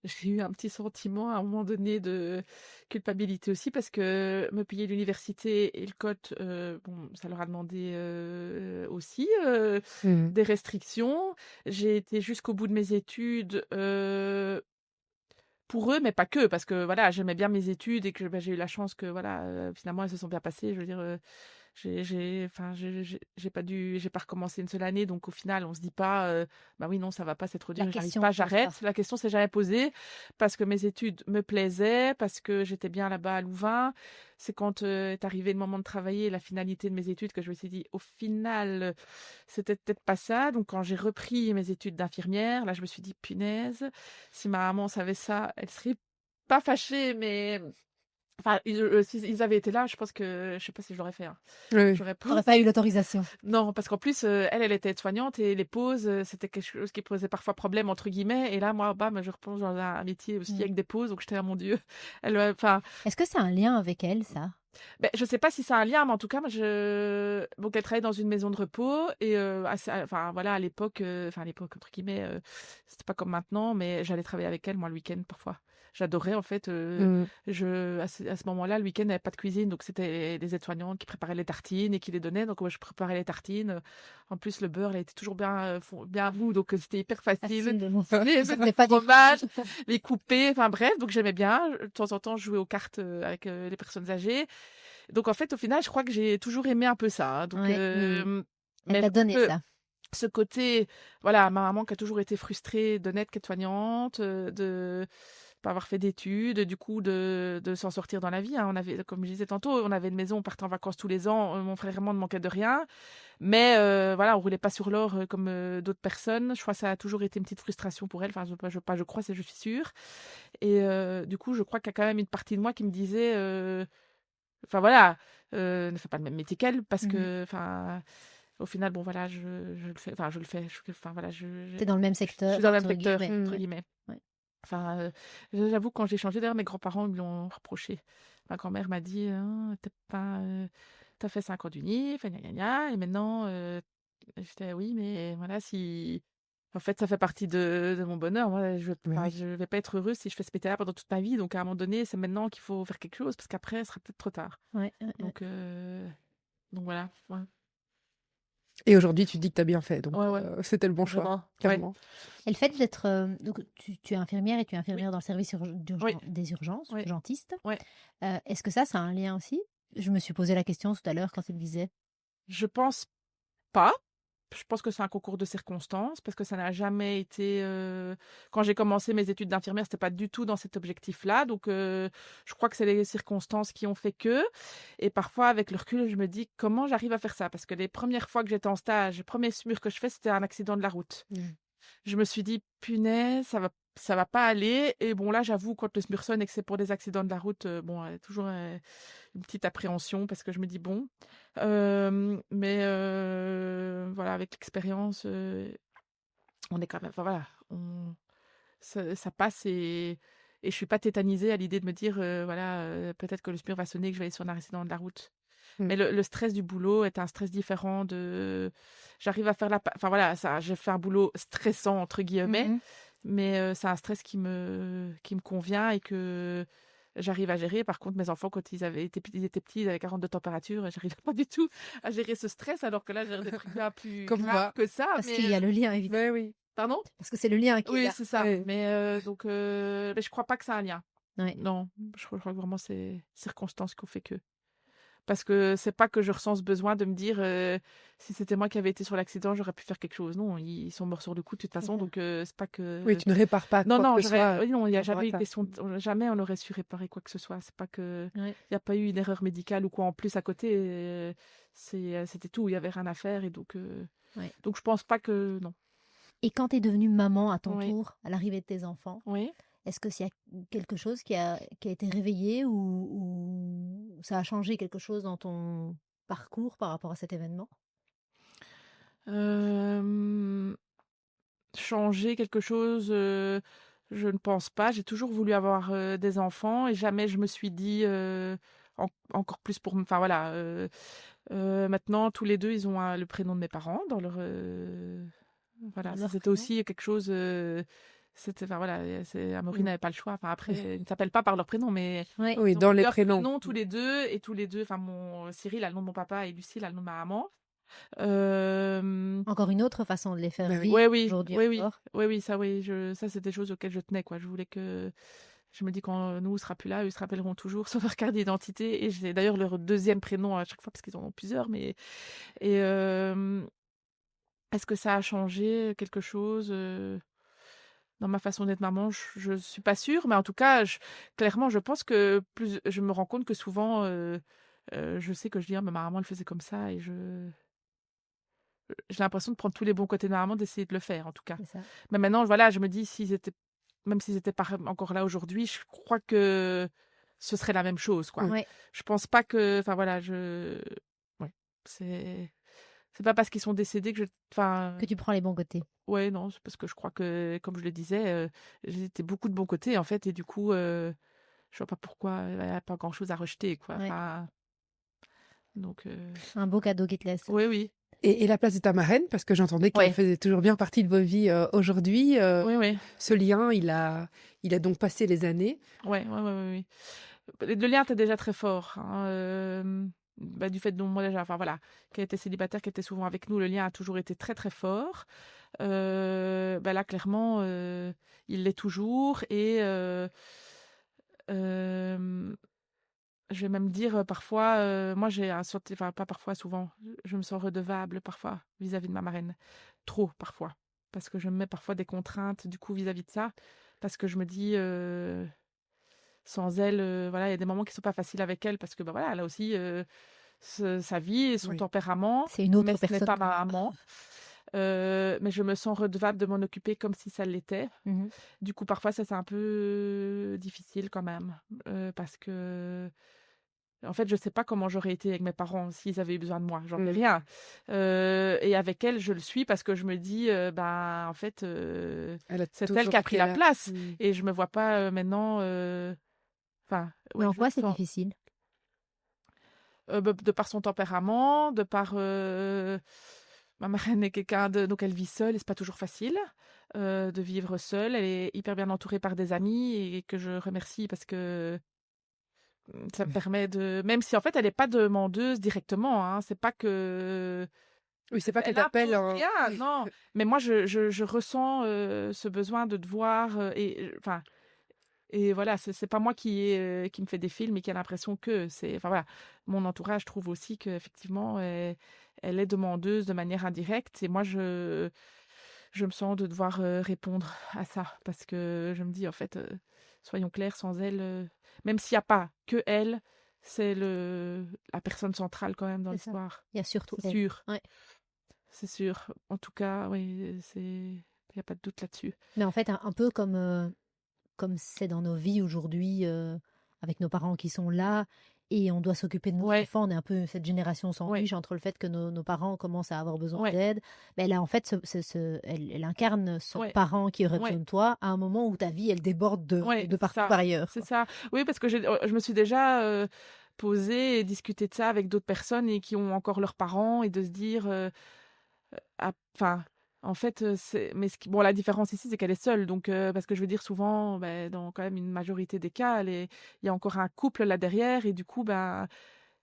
j'ai eu un petit sentiment à un moment donné de culpabilité aussi parce que me payer l'université et le cote, bon, ça leur a demandé aussi Mhm. des restrictions. J'ai été jusqu'au bout de mes études pour eux, mais pas que, parce que voilà, j'aimais bien mes études et que j'ai eu la chance que voilà, finalement elles se sont bien passées. Je veux dire, enfin, j'ai pas recommencé une seule année, donc au final, on se dit pas, bah oui, non, ça va pas, c'est trop dur, La j'arrive question pas, se pose j'arrête. pas. La question s'est jamais posée parce que mes études me plaisaient, parce que j'étais bien là-bas à Louvain. C'est quand est arrivé le moment de travailler, la finalité de mes études, que je me suis dit, au final, c'était peut-être pas ça. Donc quand j'ai repris mes études d'infirmière, là, je me suis dit, punaise, si ma maman savait ça, elle serait pas fâchée, mais Enfin, s'ils avaient été là, je pense que je sais pas si je l'aurais fait, hein. Oui. J'aurais pas. T'aurais pas eu l'autorisation. Non, parce qu'en plus, elle était aide-soignante et les pauses, c'était quelque chose qui posait parfois problème entre guillemets. Et là, moi, bam, je replonge dans un métier aussi avec des pauses, donc j'étais là, mon Dieu. Enfin, Est-ce que c'est un lien avec elle, ça? ben, je sais pas si c'est un lien, mais en tout cas, moi, donc elle travaillait dans une maison de repos et enfin voilà, à l'époque, enfin à l'époque entre guillemets, c'était pas comme maintenant, mais j'allais travailler avec elle moi le week-end parfois. J'adorais en fait. À ce moment-là, le week-end, il n'y avait pas de cuisine, donc c'était les aides-soignantes qui préparaient les tartines et qui les donnaient. Donc moi, je préparais les tartines. En plus, le beurre, il était toujours bien mou, donc c'était hyper facile. de mon Les Ça n'est pas du fromages, les couper, enfin bref, donc j'aimais bien. De temps en temps, je jouais aux cartes avec les personnes âgées. Donc en fait, au final, je crois que j'ai toujours aimé un peu ça, hein. Donc, Ouais. mais Elle je t'a pense donné que ça. ce côté, voilà, ma maman qui a toujours été frustrée de n'être qu'aide-soignante, de pas avoir fait d'études, du coup de s'en sortir dans la vie, hein. On avait, comme je disais tantôt, on avait une maison, on partait en vacances tous les ans, mon frère et moi ne manquait de rien, mais voilà, on roulait pas sur l'or comme d'autres personnes. Je crois que ça a toujours été une petite frustration pour elle, enfin je crois, je suis sûre. Et du coup, je crois qu'il y a quand même une partie de moi qui me disait, enfin voilà, ne fais pas le même métier qu'elle parce que, enfin, au final, bon voilà, je le fais, enfin je le fais, enfin voilà, T'es dans le même je secteur, suis dans le même entre secteur, guillemets. entre Ouais. guillemets. Ouais. Enfin, j'avoue, quand j'ai changé, d'ailleurs, mes grands-parents me l'ont reproché. Ma grand-mère m'a dit, hein, t'as fait 5 ans d'uni, fait gna gna gna, et maintenant, j'étais, oui, mais voilà, si, en fait, ça fait partie de mon bonheur. Moi, Mais oui. je vais pas être heureuse si je fais ce métier-là pendant toute ma vie. Donc, à un moment donné, c'est maintenant qu'il faut faire quelque chose parce qu'après, ce sera peut-être trop tard. Ouais. Donc voilà. Ouais, Et aujourd'hui, tu dis que tu as bien fait, donc ouais, c'était le bon choix, vraiment. Ouais. carrément. Et le fait d'être. Donc, tu es infirmière et tu es infirmière dans le service Oui. des urgences, Oui. urgentiste. Ouais. Est-ce que ça a un lien aussi? Je me suis posé la question tout à l'heure quand tu le disais. Je pense pas. Je pense que c'est un concours de circonstances parce que ça n'a jamais été. Quand j'ai commencé mes études d'infirmière, c'était pas du tout dans cet objectif-là. Donc, je crois que c'est les circonstances qui ont fait que. Et parfois, avec le recul, je me dis comment j'arrive à faire ça parce que les premières fois que j'étais en stage, le premier SMUR que je fais, c'était un accident de la route. Je me suis dit, punaise, ça va pas aller. Et bon, là, j'avoue, quand le SMUR sonne et que c'est pour des accidents de la route, bon, toujours une petite appréhension parce que je me dis, bon. Mais voilà, avec l'expérience, on est quand même, enfin voilà, ça passe et je suis pas tétanisée à l'idée de me dire, voilà, peut-être que le SMUR va sonner, que je vais aller sur un accident de la route. Mais le stress du boulot est un stress différent de. J'arrive à faire enfin voilà, ça, j'ai fait un boulot stressant, entre guillemets, mais c'est un stress qui me convient et que j'arrive à gérer. Par contre, mes enfants, quand ils étaient petits, ils avaient 40 de température, et j'arrivais pas du tout à gérer ce stress, alors que là, j'ai des trucs bien plus Comme graves moi. que ça. Parce Mais qu'il y a le lien, évidemment. Mais oui. Pardon? Parce que c'est le lien qui est Oui, là. c'est ça. Ouais. Mais donc, mais je crois pas que ça a un lien. Ouais. Non, je crois que vraiment c'est circonstances qui ont fait que. Parce que c'est pas que je ressens ce besoin de me dire si c'était moi qui avais été sur l'accident, j'aurais pu faire quelque chose. Non, ils sont morts sur le coup de toute façon, donc c'est pas que. Oui, tu ne répares pas Non, quoi non, que ce soit. oui, non, il n'y a par rapport jamais à eu ça. question, jamais on aurait su réparer quoi que ce soit. C'est pas que, Ouais. il n'y a pas eu une erreur médicale ou quoi en plus à côté. C'était tout, il y avait rien à faire et donc, Ouais. donc je pense pas que non. Et quand tu es devenue maman à ton Oui. tour, à l'arrivée de tes enfants, Oui. est-ce que s'il y a quelque chose qui a été réveillé ou ça a changé quelque chose dans ton parcours par rapport à cet événement? Changer quelque chose, je ne pense pas. J'ai toujours voulu avoir des enfants et jamais je me suis dit encore plus pour. Enfin voilà. Maintenant, tous les deux, ils ont le prénom de mes parents dans leur. Voilà, Dans ça leur c'était prénom? aussi quelque chose. C'était, enfin voilà, Amaury Mm. n'avait pas le choix. Enfin après, ils ne s'appellent pas par leur prénom, mais Ouais. Oui, ils ont dans les plusieurs prénoms. tous les deux et tous les deux. Enfin, mon Cyril a le nom de mon papa et Lucille a le nom de ma maman. Euh, Encore une autre façon de les faire Mais oui. vivre Ouais, oui, aujourd'hui oui, oui, encore. oui, oui, ça, oui, ça, c'est des choses auxquelles je tenais, quoi. Je voulais que, je me dis quand nous, on sera plus là, eux se rappelleront toujours sur leur carte d'identité. Et j'ai d'ailleurs leur deuxième prénom à chaque fois parce qu'ils en ont plusieurs. Mais et est-ce que ça a changé quelque chose dans ma façon d'être maman? Je suis pas sûre, mais en tout cas, clairement, je pense que plus, je me rends compte que souvent, je sais que je dis, ah, mais ma maman, elle faisait comme ça, et j'ai l'impression de prendre tous les bons côtés de ma maman, d'essayer de le faire, en tout cas. C'est ça. Mais maintenant, voilà, je me dis, même s'ils étaient pas encore là aujourd'hui, je crois que ce serait la même chose, quoi. Ouais. Je pense pas que, enfin voilà, ouais, c'est pas parce qu'ils sont décédés Que tu prends les bons côtés. ouais, non, c'est parce que je crois que, comme je le disais, j'étais beaucoup de bon côté, en fait, et du coup, je vois pas pourquoi il n'y a pas grand-chose à rejeter, quoi. Ouais. Enfin, donc, Un beau cadeau qu'ils te laissent. oui, oui, Et la place de ta marraine, parce que j'entendais qu'elle Ouais. faisait toujours bien partie de vos vies aujourd'hui. oui, oui, Ce lien, il a donc passé les années. ouais, ouais, ouais, ouais, oui. Le lien était déjà très fort, hein, du fait dont moi déjà, enfin voilà, qu'elle était célibataire, qu'elle était souvent avec nous, le lien a toujours été très très fort. Là, clairement, il l'est toujours, et euh, je vais même dire parfois, moi j'ai un sorti, enfin pas parfois, souvent, je me sens redevable parfois vis-à-vis de ma marraine, trop parfois, parce que je me mets parfois des contraintes du coup vis-à-vis de ça, parce que je me dis, sans elle, voilà, il y a des moments qui sont pas faciles avec elle, parce que bah voilà, elle a aussi sa vie et son Oui. tempérament, C'est une autre mais ce n'est personne. pas ma maman. Mais je me sens redevable de m'en occuper comme si ça l'était. Mhm. Du coup, parfois, ça, c'est un peu difficile quand même. Parce que, en fait, je sais pas comment j'aurais été avec mes parents s'ils avaient eu besoin de moi. J'en sais rien. Et avec elle, je le suis parce que je me dis, en fait, Elle a c'est elle toujours qui a pris la place. Mm. Et je me vois pas maintenant. Enfin, Mais ouais, en je quoi le c'est sens. difficile? De par son tempérament, de par ma marraine est quelqu'un de, donc elle vit seule et c'est pas toujours facile de vivre seule. Elle est hyper bien entourée par des amis et que je remercie parce que ça me permet de, même si en fait elle n'est pas demandeuse directement, hein, c'est pas que Oui, c'est pas qu'elle elle t'appelle. impose rien, non. Mais moi je ressens ce besoin de devoir enfin. Et voilà, c'est pas moi qui me fait des films et qui a l'impression que c'est. Enfin voilà, mon entourage trouve aussi qu'effectivement, elle est demandeuse de manière indirecte. Et moi, je me sens de devoir répondre à ça. Parce que je me dis, en fait, soyons clairs, sans elle, même s'il n'y a pas que elle, c'est la personne centrale quand même dans C'est ça. l'histoire. Il y a surtout C'est elle. sûr. Ouais. C'est sûr. En tout cas, oui, il n'y a pas de doute là-dessus. Mais en fait, un peu comme c'est dans nos vies aujourd'hui, avec nos parents qui sont là, et on doit s'occuper de nos Ouais, enfants. On est un peu cette génération ouais, sandwich entre le fait que nos parents commencent à avoir besoin ouais, d'aide. Ben là, en fait, elle incarne son ouais, parent qui aurait ouais. besoin de toi à un moment où ta vie, elle déborde Ouais, de c'est partout ça, par ailleurs, c'est quoi. ça. Oui, parce que je me suis déjà posée et discuté de ça avec d'autres personnes et qui ont encore leurs parents et de se dire, enfin, en fait, mais bon, la différence ici, c'est qu'elle est seule, donc parce que je veux dire souvent, ben, dans quand même une majorité des cas, il y a encore un couple là derrière et du coup, ben,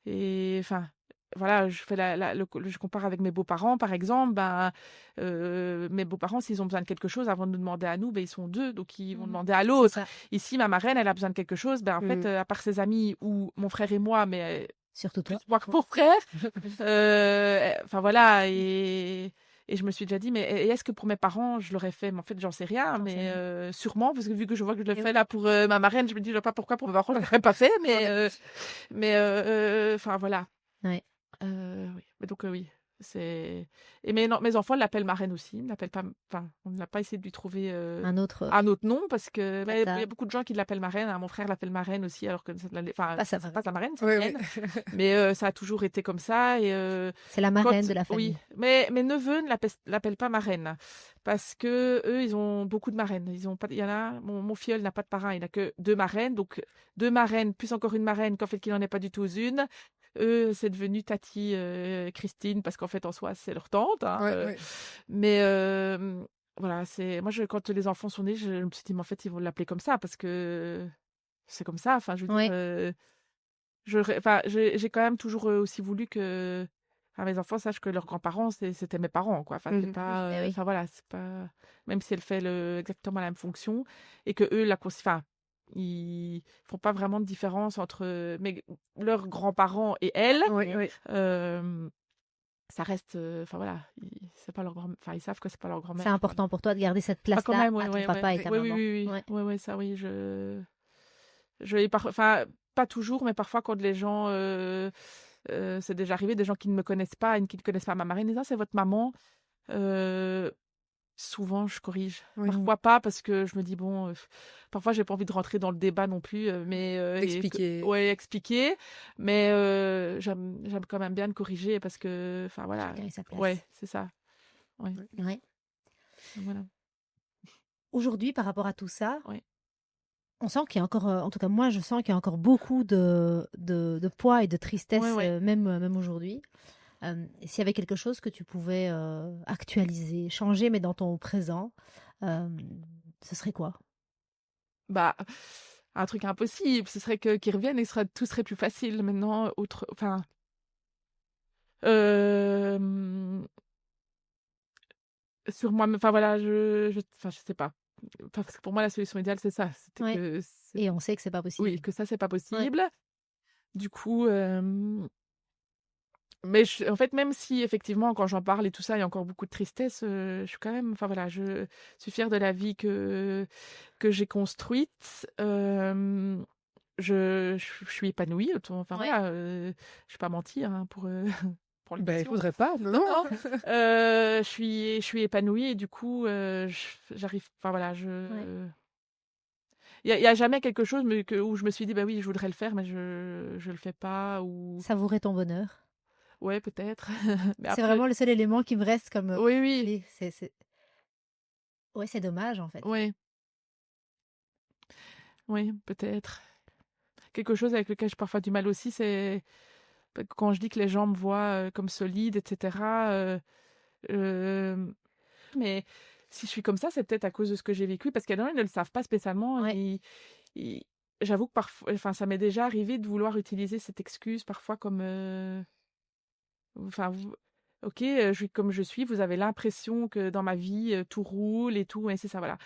et enfin. Voilà, je fais je compare avec mes beaux-parents, par exemple. Ben, mes beaux-parents, s'ils ont besoin de quelque chose, avant de nous demander à nous, ben, ils sont deux, donc ils vont Mhm. demander à C'est l'autre. ça. Ici, ma marraine, elle a besoin de quelque chose. Ben, en fait, à part ses amis ou mon frère et moi, mais Surtout plus toi. moi que mon frère. Enfin voilà, et je me suis déjà dit, mais et est-ce que pour mes parents, je l'aurais fait? Mais en fait, j'en sais rien, J'en sais mais rien. sûrement, parce que vu que je vois que je le Et fais oui. là pour ma marraine, je me dis, je vois pas pourquoi pour mes parents, je l'aurais pas fait, enfin voilà. Ouais. Oui, mais donc oui, c'est et mes enfants l'appellent marraine aussi, ils ne l'appellent pas, enfin, on n'a pas essayé de lui trouver Un autre un autre nom parce que mais il y tata, a beaucoup de gens qui l'appellent marraine, hein. Mon frère l'appelle marraine aussi alors que enfin, pas sa c'est pas marraine. sa marraine, c'est Oui, la oui. mienne, mais ça a toujours été comme ça et C'est la marraine de la oui, famille. mais mes neveux ne l'appellent pas marraine parce que eux, ils ont beaucoup de marraines. Ils ont pas, il y en a, mon filleul n'a pas de parrain, il n'a que deux marraines, donc deux marraines plus encore une marraine qu'en fait qu'il n'en est pas du tout une. Eux, c'est devenu Tati Christine parce qu'en fait en soi c'est leur tante, hein, Ouais, ouais. mais voilà, c'est moi quand les enfants sont nés, je me suis dit mais en fait ils vont l'appeler comme ça parce que c'est comme ça. Enfin, je veux dire, Ouais. enfin, j'ai quand même toujours aussi voulu que enfin, mes enfants sachent que leurs grands-parents, c'était mes parents, quoi. Enfin, c'est Mhm. pas, Eh oui. enfin voilà, c'est pas, même si elle fait exactement la même fonction et que eux, enfin, ils font pas vraiment de différence entre leurs grands-parents et elle. Oui, oui. Euh, Ça reste, enfin voilà, c'est pas enfin, ils savent que c'est pas leur C'est grand-mère, quoi. important pour toi de garder cette Ah, quand place-là même, oui, à ton oui, papa et oui, ta oui, oui, maman. oui, Ouais. oui, oui, ça, oui, enfin, pas toujours, mais parfois quand les gens, c'est déjà arrivé, des gens qui ne me connaissent pas et qui ne connaissent pas ma marraine, ils disent: «Ah, c'est votre maman». Euh, Souvent, je corrige. Oui. Parfois pas, parce que je me dis, bon, parfois, j'ai pas envie de rentrer dans le débat non plus, mais Expliquer. ouais, expliquer. Mais j'aime quand même bien le corriger parce que, enfin voilà. Chacun a sa place. Ouais, c'est ça. Ouais. Ouais. Voilà. Aujourd'hui, par rapport à tout ça, Ouais. on sent qu'il y a encore, en tout cas moi, je sens qu'il y a encore beaucoup de poids et de tristesse, Ouais. même aujourd'hui. S'il y avait quelque chose que tu pouvais actualiser, changer, mais dans ton présent, ce serait quoi? Bah, un truc impossible, ce serait qu'ils reviennent et tout serait plus facile maintenant. Enfin, sur moi, enfin voilà, enfin, je sais pas. Enfin, parce que pour moi, la solution idéale, c'est ça. C'était Ouais. que, Et on sait que c'est pas possible. oui, que ça, c'est pas Ouais. possible. Du coup, mais en fait, même si effectivement, quand j'en parle et tout ça, il y a encore beaucoup de tristesse, je suis quand même, enfin voilà, je suis fière de la vie que j'ai construite. Je suis épanouie. Enfin Ouais. voilà, je vais pas mentir hein, pour Il l'émission. faudrait pas, non, Non, non. non. Je suis épanouie et du coup, j'arrive. Enfin voilà, Ouais. il y a jamais quelque chose où je me suis dit bah oui, je voudrais le faire, mais je le fais pas ou Savourer ton bonheur. ouais peut-être. Mais C'est après, vraiment le seul élément qui me reste comme. oui oui, Allez, Ouais, c'est dommage en fait. oui oui peut-être. Quelque chose avec lequel j'ai parfois du mal aussi, c'est quand je dis que les gens me voient comme solide, etc. euh, mais si je suis comme ça, c'est peut-être à cause de ce que j'ai vécu, parce qu'il y a des gens qui ne le savent pas spécialement. Ouais. Et j'avoue que parfois, enfin, ça m'est déjà arrivé de vouloir utiliser cette excuse parfois comme, enfin, ok, je suis comme je suis, vous avez l'impression que dans ma vie tout roule et tout, et c'est ça, voilà.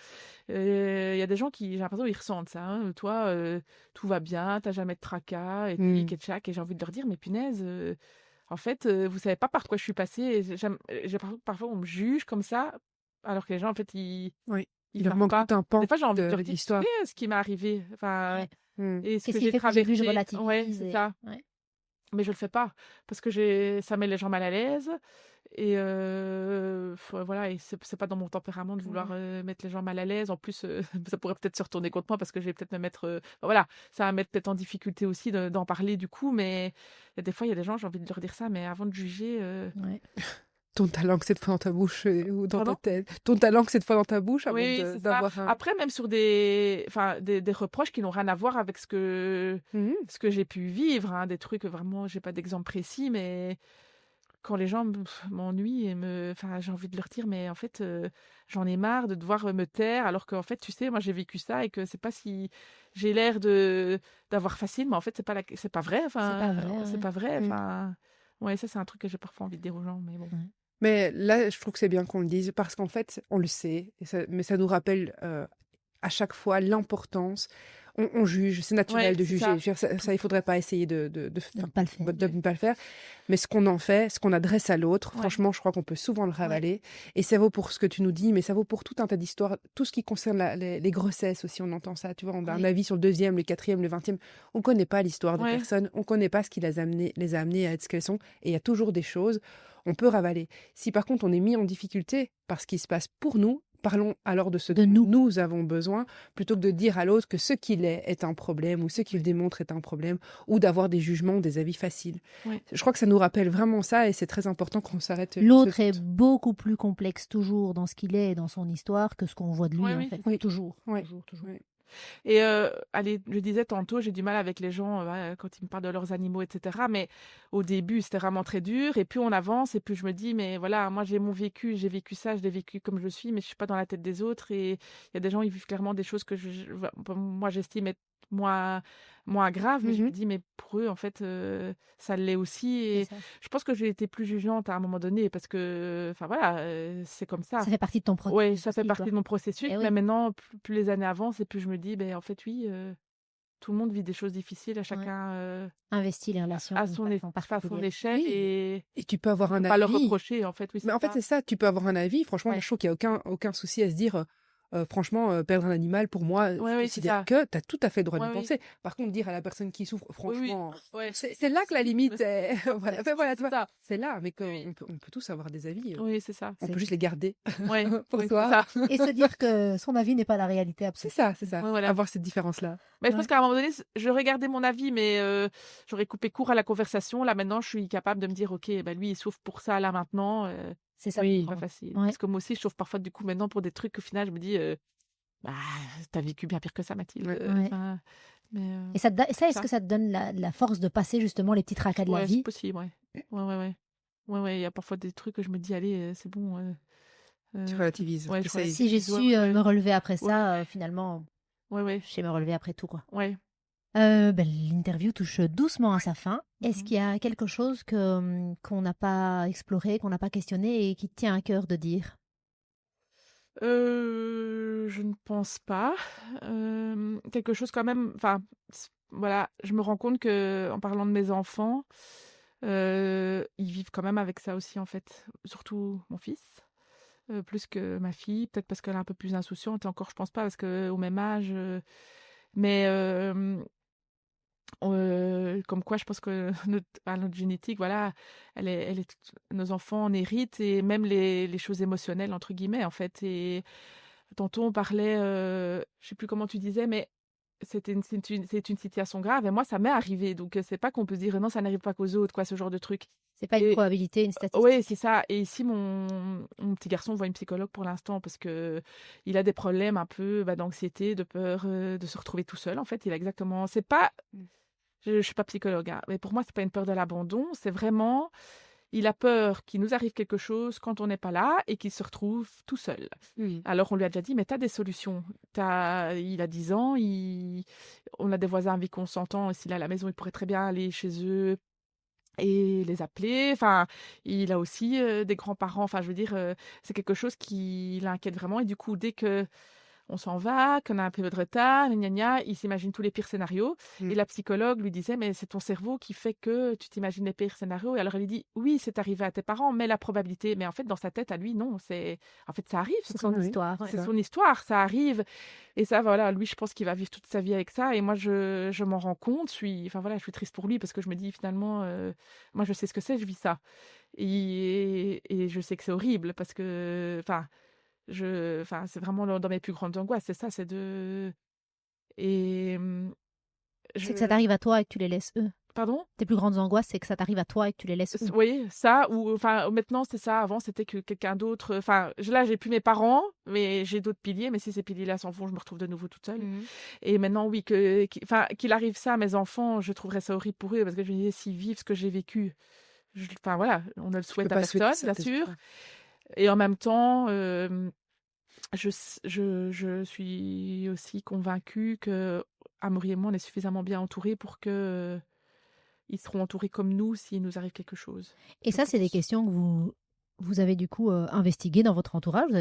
Il y a des gens qui, j'ai l'impression, ils ressentent ça. Hein. Toi, tout va bien, t'as jamais de tracas, et tic et tchac, et j'ai envie de leur dire, mais punaise. En fait, vous savez pas par quoi je suis passée. Et j'ai parfois on me juge comme ça, alors que les gens, en fait, ils Oui. Il ils leur savent manque pas. tout un pan Des fois, j'ai envie de de leur dire, tu l'histoire. sais ce qui m'est arrivé, enfin, Ouais. et ce Qu'est-ce que qui j'ai fait qu'aujourd'hui je traversé. Ouais, relativise c'est ça. Ouais. Mais je le fais pas parce que ça met les gens mal à l'aise. Et voilà, et c'est pas dans mon tempérament de vouloir mettre les gens mal à l'aise. En plus, ça pourrait peut-être se retourner contre moi parce que je vais peut-être me mettre. Voilà, ça va me mettre peut-être en difficulté aussi d'en parler du coup. Mais des fois, il y a des gens, j'ai envie de leur dire ça, mais avant de juger. Ouais. Ton talent que cette fois dans ta bouche ou dans ta Pardon? tête. Ton talent que cette fois dans ta bouche avant Oui, c'est ça. d'avoir un. Après, même sur enfin, des reproches qui n'ont rien à voir avec ce que j'ai pu vivre, hein, des trucs vraiment, j'ai pas d'exemple précis, mais quand les gens m'ennuient enfin, j'ai envie de leur dire, mais en fait, j'en ai marre de devoir me taire, alors qu'en fait, tu sais, moi j'ai vécu ça et que c'est pas si j'ai l'air d'avoir facile, mais en fait, c'est pas vrai. Enfin, c'est pas vrai. Enfin, ouais, ça c'est un truc que j'ai parfois envie de dire aux gens, mais bon. Ouais. Mais là, je trouve que c'est bien qu'on le dise parce qu'en fait, on le sait, mais ça nous rappelle à chaque fois l'importance. On juge, c'est naturel Ouais, de c'est juger. ça. Je veux dire, ça, il faudrait pas essayer de ne pas le faire. de ne pas le faire. Mais ce qu'on en fait, ce qu'on adresse à l'autre, Ouais. franchement, je crois qu'on peut souvent le ravaler. Et ça vaut pour ce que tu nous dis, mais ça vaut pour tout un tas d'histoires, tout ce qui concerne les grossesses aussi, on entend ça. Tu vois, on a un avis sur le 2e, le 4e, le 20e. On connaît pas l'histoire des personnes, on connaît pas ce qui les a amenées à être ce qu'elles sont. Et il y a toujours des choses, on peut ravaler. Si par contre on est mis en difficulté par ce qui se passe pour nous, parlons alors de ce dont nous avons besoin, plutôt que de dire à l'autre que ce qu'il est un problème, ou ce qu'il démontre est un problème, ou d'avoir des jugements, des avis faciles. Ouais. Je crois que ça nous rappelle vraiment ça, et c'est très important qu'on s'arrête. L'autre est beaucoup plus complexe toujours dans ce qu'il est et dans son histoire que ce qu'on voit de lui, Ouais, en oui. fait. Oui. Toujours. Oui. Toujours. Oui. Et allez, je disais tantôt, j'ai du mal avec les gens quand ils me parlent de leurs animaux, etc. Mais au début, c'était vraiment très dur. Et puis on avance, et puis je me dis, mais voilà, moi j'ai mon vécu, j'ai vécu ça, je l'ai vécu comme je suis, mais je suis pas dans la tête des autres. Et il y a des gens, ils vivent clairement des choses que moi j'estime être moins graves, mais je me dis, mais pour eux, en fait, ça l'est aussi. Et je pense que j'ai été plus jugeante à un moment donné, parce que, enfin voilà, c'est comme ça. Ça fait partie de ton processus. Oui, ça fait partie de mon processus. Mais maintenant, plus les années avancent, et plus je me dis, ben, en fait, oui, tout le monde vit des choses difficiles, à chacun investit les relations à son échelle. Oui. Et tu peux avoir un avis. Pas leur reprocher, en fait. Oui, mais en fait, c'est ça, tu peux avoir un avis. Franchement, je trouve qu'il n'y a aucun souci à se dire franchement, perdre un animal, pour moi, je Ouais, oui, c'est considère ça. que tu as tout à fait le droit Ouais, d'y oui. penser. Par contre, dire à la personne qui souffre, Oui, oui. franchement, Ouais. c'est là que la limite est. Voilà, enfin, voilà, tu C'est vois, ça. c'est là, mais Oui. on peut tous avoir des avis. Oui, c'est ça. On C'est- peut juste les garder Ouais. pour Oui, c'est soi. ça. Et se dire que son avis n'est pas la réalité C'est absolue. ça, c'est ça. Ouais, voilà. Avoir cette différence-là. Mais je pense Ouais. qu'à un moment donné, je regardais mon avis, mais j'aurais coupé court à la conversation. Là, maintenant, je suis capable de me dire, OK, ben lui, il souffre pour ça, là, maintenant. C'est ça. Oui. C'est pas facile. Ouais. Parce que moi aussi, je souffre parfois, du coup, maintenant, pour des trucs, au final, je me dis, bah, t'as vécu bien pire que ça, Mathilde. Ouais. Ouais. Enfin, mais Et ça, est-ce ça. que ça te donne la force de passer justement les petits tracas de la Ouais, c'est vie? possible, ouais. Ouais. Ouais, il y a parfois des trucs que je me dis, allez, c'est bon. Tu relativises. Ouais, je T'essayes. Si j'ai relativise. su Ouais, ouais, me relever après ouais, ça, finalement, ouais. je sais me relever après tout, quoi. Ouais. L'interview touche doucement à sa fin. Est-ce Mhm. qu'il y a quelque chose qu'on n'a pas exploré, qu'on n'a pas questionné et qui te tient à cœur de dire? Je ne pense pas. Quelque chose quand même, enfin, voilà, je me rends compte que en parlant de mes enfants, ils vivent quand même avec ça aussi en fait, surtout mon fils, plus que ma fille, peut-être parce qu'elle est un peu plus insouciante et encore je pense pas parce qu'au même âge, mais comme quoi je pense que notre génétique, voilà, nos enfants en héritent et même les choses émotionnelles entre guillemets en fait. Et tantôt, on parlait, je sais plus comment tu disais, mais c'est une situation grave. Et moi, ça m'est arrivé. Donc, c'est pas qu'on peut se dire non, ça n'arrive pas qu'aux autres, quoi, ce genre de truc. C'est pas une Et probabilité, une oui, statistique. c'est ça. Et ici, mon petit garçon voit une psychologue pour l'instant parce que il a des problèmes un peu d'anxiété, de peur de se retrouver tout seul. En fait, il a exactement. C'est pas. Je suis pas psychologue, hein, mais pour moi, c'est pas une peur de l'abandon. C'est vraiment. Il a peur qu'il nous arrive quelque chose quand on n'est pas là et qu'il se retrouve tout seul. Oui. Alors on lui a déjà dit, mais tu as des solutions. Il a 10 ans, on a des voisins avec qui on s'entend. S'il est à la maison, il pourrait très bien aller chez eux et les appeler. Enfin, il a aussi des grands-parents. Enfin, je veux dire, c'est quelque chose qui l'inquiète vraiment. Et du coup, dès que on s'en va, qu'on a un peu de retard, gna, gna, gna, il s'imagine tous les pires scénarios. Mm. Et la psychologue lui disait, mais c'est ton cerveau qui fait que tu t'imagines les pires scénarios. Et alors elle lui dit, oui, c'est arrivé à tes parents, mais la probabilité, mais en fait, dans sa tête, à lui, non, en fait, ça arrive. C'est son Oui, histoire. c'est C'est ça. son histoire, ça arrive. Et ça, voilà, lui, je pense qu'il va vivre toute sa vie avec ça. Et moi, je m'en rends compte. Enfin, voilà, je suis triste pour lui parce que je me dis, finalement, moi, je sais ce que c'est, je vis ça. Et je sais que c'est horrible parce que, enfin, c'est vraiment dans mes plus grandes angoisses, c'est ça, c'est de. Et C'est que ça t'arrive à toi et que tu les laisses eux. Pardon? Tes plus grandes angoisses, c'est que ça t'arrive à toi et que tu les laisses eux. Oui, ça, ou enfin, maintenant, c'est ça. Avant, c'était que quelqu'un d'autre. Enfin, là, j'ai plus mes parents, mais j'ai d'autres piliers. Mais si ces piliers-là s'en vont, je me retrouve de nouveau toute seule. Mhm. Et maintenant, oui, qu'il arrive ça à mes enfants, je trouverais ça horrible pour eux parce que je me disais, s'ils vivent ce que j'ai vécu, enfin voilà, on ne le Tu peux souhaite à pas souhaiter personne, ça, bien t'es sûr. sûr. Et en même temps, je suis aussi convaincue que Amaury et moi, on est suffisamment bien entourés pour que ils seront entourés comme nous s'il nous arrive quelque chose. Et Je ça, c'est des pense. questions que vous avez du coup investiguées dans votre entourage.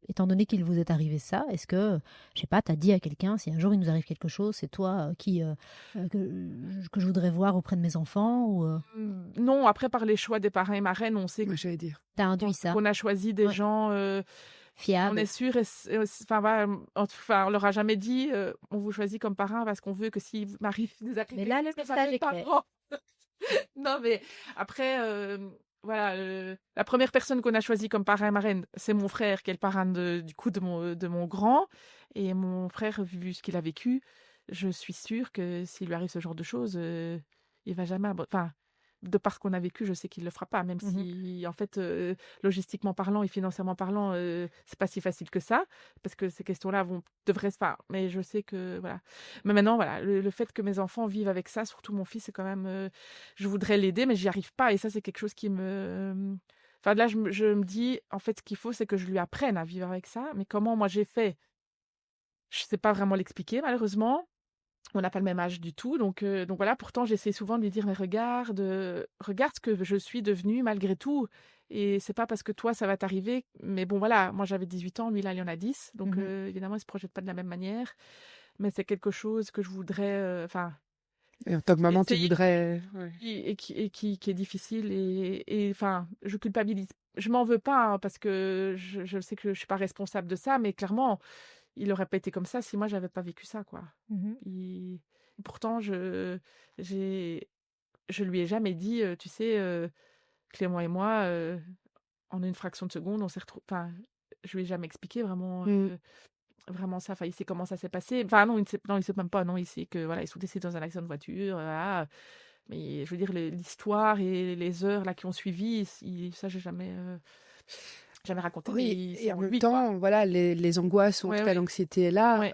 Étant donné qu'il vous est arrivé ça, est-ce que, je sais pas, tu as dit à quelqu'un, si un jour il nous arrive quelque chose, c'est toi que je voudrais voir auprès de mes enfants ou Non, après, par les choix des parrains et marraines, on sait Moi, j'allais dire. t'as induit ça? qu'on a choisi des Ouais. gens, on Fiable. est sûr, enfin, voilà, enfin, on leur a jamais dit, on vous choisit comme parrain parce qu'on veut que s'il m'arrive des Mais là, le ça message s'appelle est clair. parent. Non, mais après, voilà, la première personne qu'on a choisie comme parrain et marraine, c'est mon frère, qui est le parrain du coup de mon grand. Et mon frère, vu ce qu'il a vécu, je suis sûre que s'il lui arrive ce genre de choses, il va jamais. Enfin, de par ce qu'on a vécu, je sais qu'il le fera pas, même si, en fait, logistiquement parlant et financièrement parlant, c'est pas si facile que ça, parce que ces questions-là devraient se faire. Mais je sais que, voilà. Mais maintenant, voilà, le fait que mes enfants vivent avec ça, surtout mon fils, c'est quand même. Je voudrais l'aider, mais j'y arrive pas. Et ça, c'est quelque chose qui me. Enfin, là, je me dis, en fait, ce qu'il faut, c'est que je lui apprenne à vivre avec ça. Mais comment moi j'ai fait? Je sais pas vraiment l'expliquer, malheureusement. On n'a pas le même âge du tout, donc voilà. Pourtant, j'essaie souvent de lui dire, mais regarde ce que je suis devenue malgré tout. Et c'est pas parce que toi, ça va t'arriver. Mais bon, voilà, moi j'avais 18 ans, lui là, il en a 10. Donc évidemment, il se projette pas de la même manière. Mais c'est quelque chose que je voudrais, enfin, Et en tant que maman, tu essayer voudrais. Ouais. qui est difficile. Et enfin, je culpabilise je m'en veux pas, hein, parce que je sais que je suis pas responsable de ça, mais clairement, il aurait pas été comme ça si moi j'avais pas vécu ça, quoi. Mhm. Pourtant, je lui ai jamais dit, tu sais, Clément et moi, en une fraction de seconde, on s'est retrouvés. Enfin, je lui ai jamais expliqué vraiment, Mm. vraiment ça. Enfin, il sait comment ça s'est passé. Enfin, non, il sait même pas. Non, il sait que voilà, ils sont décédés dans un accident de voiture. Voilà. Mais je veux dire, l'histoire et les heures là qui ont suivi, ça, j'ai jamais raconté. Oui, Mais et c'est en en même lui, quoi. temps, voilà, les angoisses ou en Ouais, tout cas ouais, l'anxiété est là. ouais,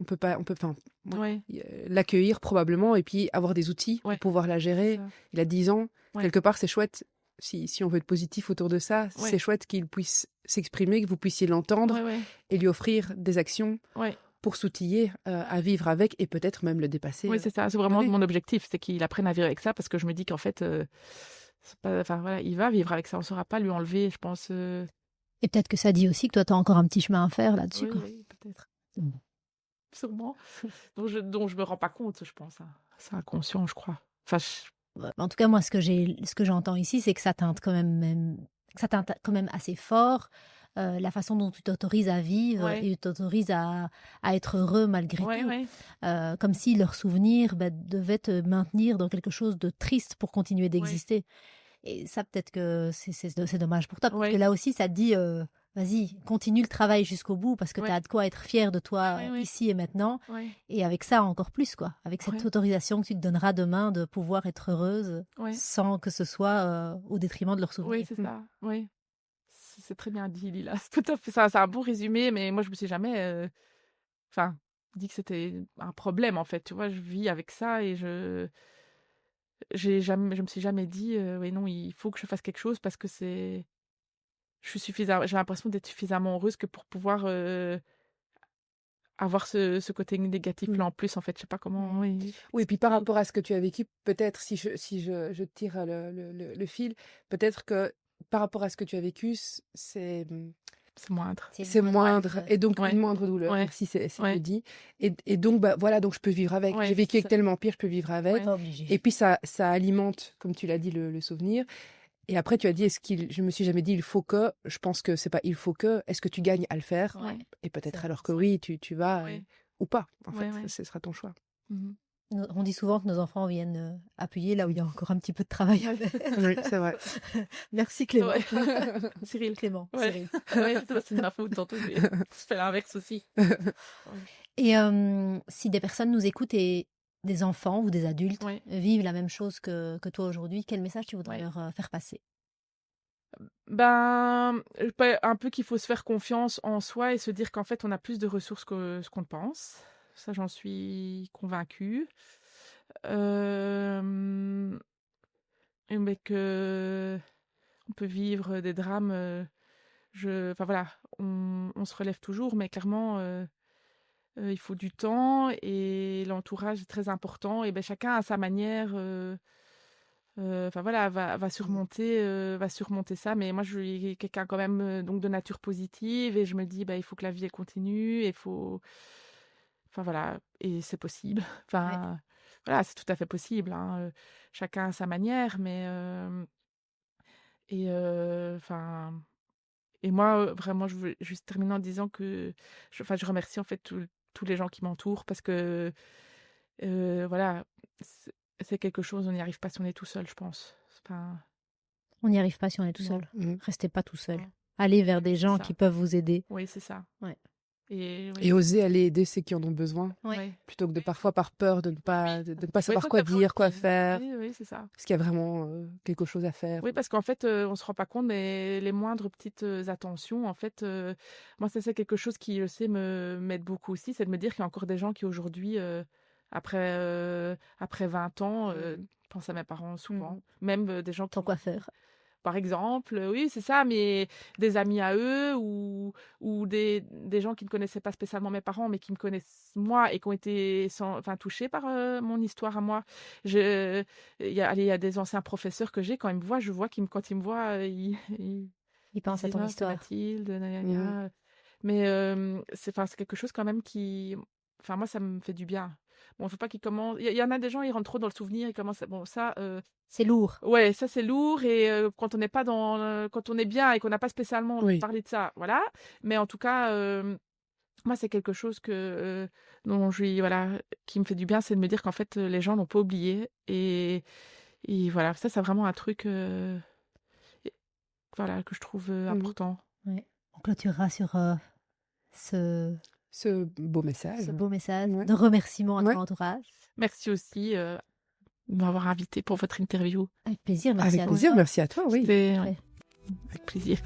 On peut pas, enfin, ouais, ouais, l'accueillir probablement et puis avoir des outils pour ouais, pouvoir la c'est gérer. ça. Il a 10 ans. Ouais, Quelque part, c'est chouette. Si on veut être positif autour de ça, c'est ouais, chouette qu'il puisse s'exprimer, que vous puissiez l'entendre ouais, ouais, et lui offrir des actions ouais. pour s'outiller à vivre avec et peut-être même le dépasser. Oui, c'est ça. C'est vraiment Oui. mon objectif, c'est qu'il apprenne à vivre avec ça, parce que je me dis qu'en fait, c'est pas, enfin voilà, il va vivre avec ça. On ne saura pas lui enlever, je pense. Et peut-être que ça dit aussi que toi, tu as encore un petit chemin à faire là-dessus, Oui, quoi. oui, peut-être, Mm. sûrement. dont je me rends pas compte, je pense, hein. C'est inconscient, je crois. Enfin, Ouais, en tout cas, moi, ce que j'entends ici, c'est que ça teinte quand que ça teinte quand même assez fort la façon dont tu t'autorises à vivre ouais, et tu t'autorises à être heureux malgré ouais, tout. ouais, Comme si leur souvenir devait te maintenir dans quelque chose de triste pour continuer ouais, d'exister. Et ça, peut-être que c'est dommage pour toi. Peut-être que ouais, là aussi, ça te dit, vas-y, continue le travail jusqu'au bout parce que tu ouais, as de quoi être fier de ouais, toi ouais, ouais, ici et maintenant. ouais, Et avec ça, encore plus, quoi. Avec cette ouais, autorisation que tu te donneras demain de pouvoir être heureuse ouais, sans que ce soit au détriment de leurs ouais, souvenirs. c'est ça. Oui, c'est très bien dit, Lila. C'est tout à fait ça. C'est un bon résumé, mais moi, je me suis jamais, enfin, dit que c'était un problème, en fait. Tu vois, je vis avec ça et je me suis jamais dit, oui, non, il faut que je fasse quelque chose parce que j'ai l'impression d'être suffisamment heureuse que pour pouvoir avoir ce côté négatif-là Mm. en plus, en fait. Je sais pas comment, Mm. oui, Oui, puis par expliquer. rapport à ce que tu as vécu, peut-être si je tire le fil, peut-être que par rapport à ce que tu as vécu, C'est moindre. c'est moindre et donc Ouais, une moindre douleur. ouais, Merci, c'est mieux ouais, dit. Et donc bah voilà, donc je peux vivre avec. J'ai ouais, vécu c'est avec ça. tellement pire, je peux vivre avec. Ouais, Pas obligé. Et puis ça alimente, comme tu l'as dit, le souvenir. Et après tu as dit, je me suis jamais dit il faut que. Je pense que c'est pas il faut que. Est-ce que tu gagnes à le faire? Ouais. Et peut-être C'est alors que ça. oui, tu vas ouais, ou pas. En ouais, fait, ouais. ce sera ton choix. Mhm. On dit souvent que nos enfants viennent appuyer là où il y a encore un petit peu de travail à faire. Oui, c'est vrai. Merci Clément. Ouais. Cyril. Clément, Ouais. Cyril. Ouais, c'est de ma faute tantôt. Je fais l'inverse aussi. Et si des personnes nous écoutent et des enfants ou des adultes Ouais. vivent la même chose que toi aujourd'hui, quel message tu voudrais Ouais. leur faire passer? Ben, un peu qu'il faut se faire confiance en soi et se dire qu'en fait, on a plus de ressources que ce qu'on pense. Ça, j'en suis convaincue. Mais que on peut vivre des drames. Enfin voilà, on se relève toujours, mais clairement, il faut du temps et l'entourage est très important. Et ben chacun à sa manière. Enfin voilà, va surmonter ça. Mais moi, je suis quelqu'un quand même donc de nature positive et je me dis, bah, il faut que la vie elle continue, et faut, enfin voilà, et c'est possible. Ouais. Enfin voilà, c'est tout à fait possible, hein. Chacun à sa manière, mais enfin et moi vraiment, je veux juste terminer en disant que, enfin, je remercie en fait tous les gens qui m'entourent parce que voilà, c'est quelque chose, on n'y arrive pas si on est tout seul, je pense. Enfin, On n'y arrive pas si on est tout non. seul. Mhm. Restez pas tout seul. Non. Allez vers des C'est gens ça. qui peuvent vous aider. Oui, c'est ça. Ouais. Et Et oser aller aider ceux qui en ont besoin, Ouais. ouais. plutôt que de parfois par peur de ne pas, de ne pas Oui, savoir toi, quoi t'as pas dire, quoi aussi. faire, Oui, oui, c'est ça. parce qu'il y a vraiment quelque chose à faire. Oui, parce qu'en fait, on se rend pas compte, mais les moindres petites attentions, en fait, moi, ça, c'est quelque chose qui, je sais, m'aide beaucoup aussi, c'est de me dire qu'il y a encore des gens qui, aujourd'hui, après 20 ans, pensent à mes parents souvent. Mhm. Même des gens Ton qui, coiffeur. par exemple, oui, c'est ça, mais des amis à eux ou des gens qui ne connaissaient pas spécialement mes parents, mais qui me connaissent moi et qui ont été enfin, touchés par mon histoire à moi. Il y a des anciens professeurs que j'ai, quand ils me voient, je vois quand ils me voient, ils Il pense à disent, ton ah, c'est histoire. Mathilde, gna, gna, Mhm. gna. Mais c'est quelque chose quand même Enfin, moi, ça me fait du bien. Bon, il faut pas qu'ils commencent. Il y en a des gens, ils rentrent trop dans le souvenir, ils commencent. Bon, ça, C'est lourd. ouais, ça c'est lourd et quand on n'est pas quand on est bien et qu'on n'a pas spécialement Oui. parlé de ça, voilà. Mais en tout cas, moi, c'est quelque chose dont voilà, qui me fait du bien, c'est de me dire qu'en fait, les gens n'ont pas oublié et voilà, ça c'est vraiment un truc, voilà, que je trouve important. Ouais. On clôturera sur ce Ce beau message. beau message Ouais. de remerciement à Ouais. ton entourage. Merci aussi de m'avoir invité pour votre interview. Avec plaisir, merci Avec à plaisir, toi. merci à toi, oui. C'était Ouais. avec plaisir.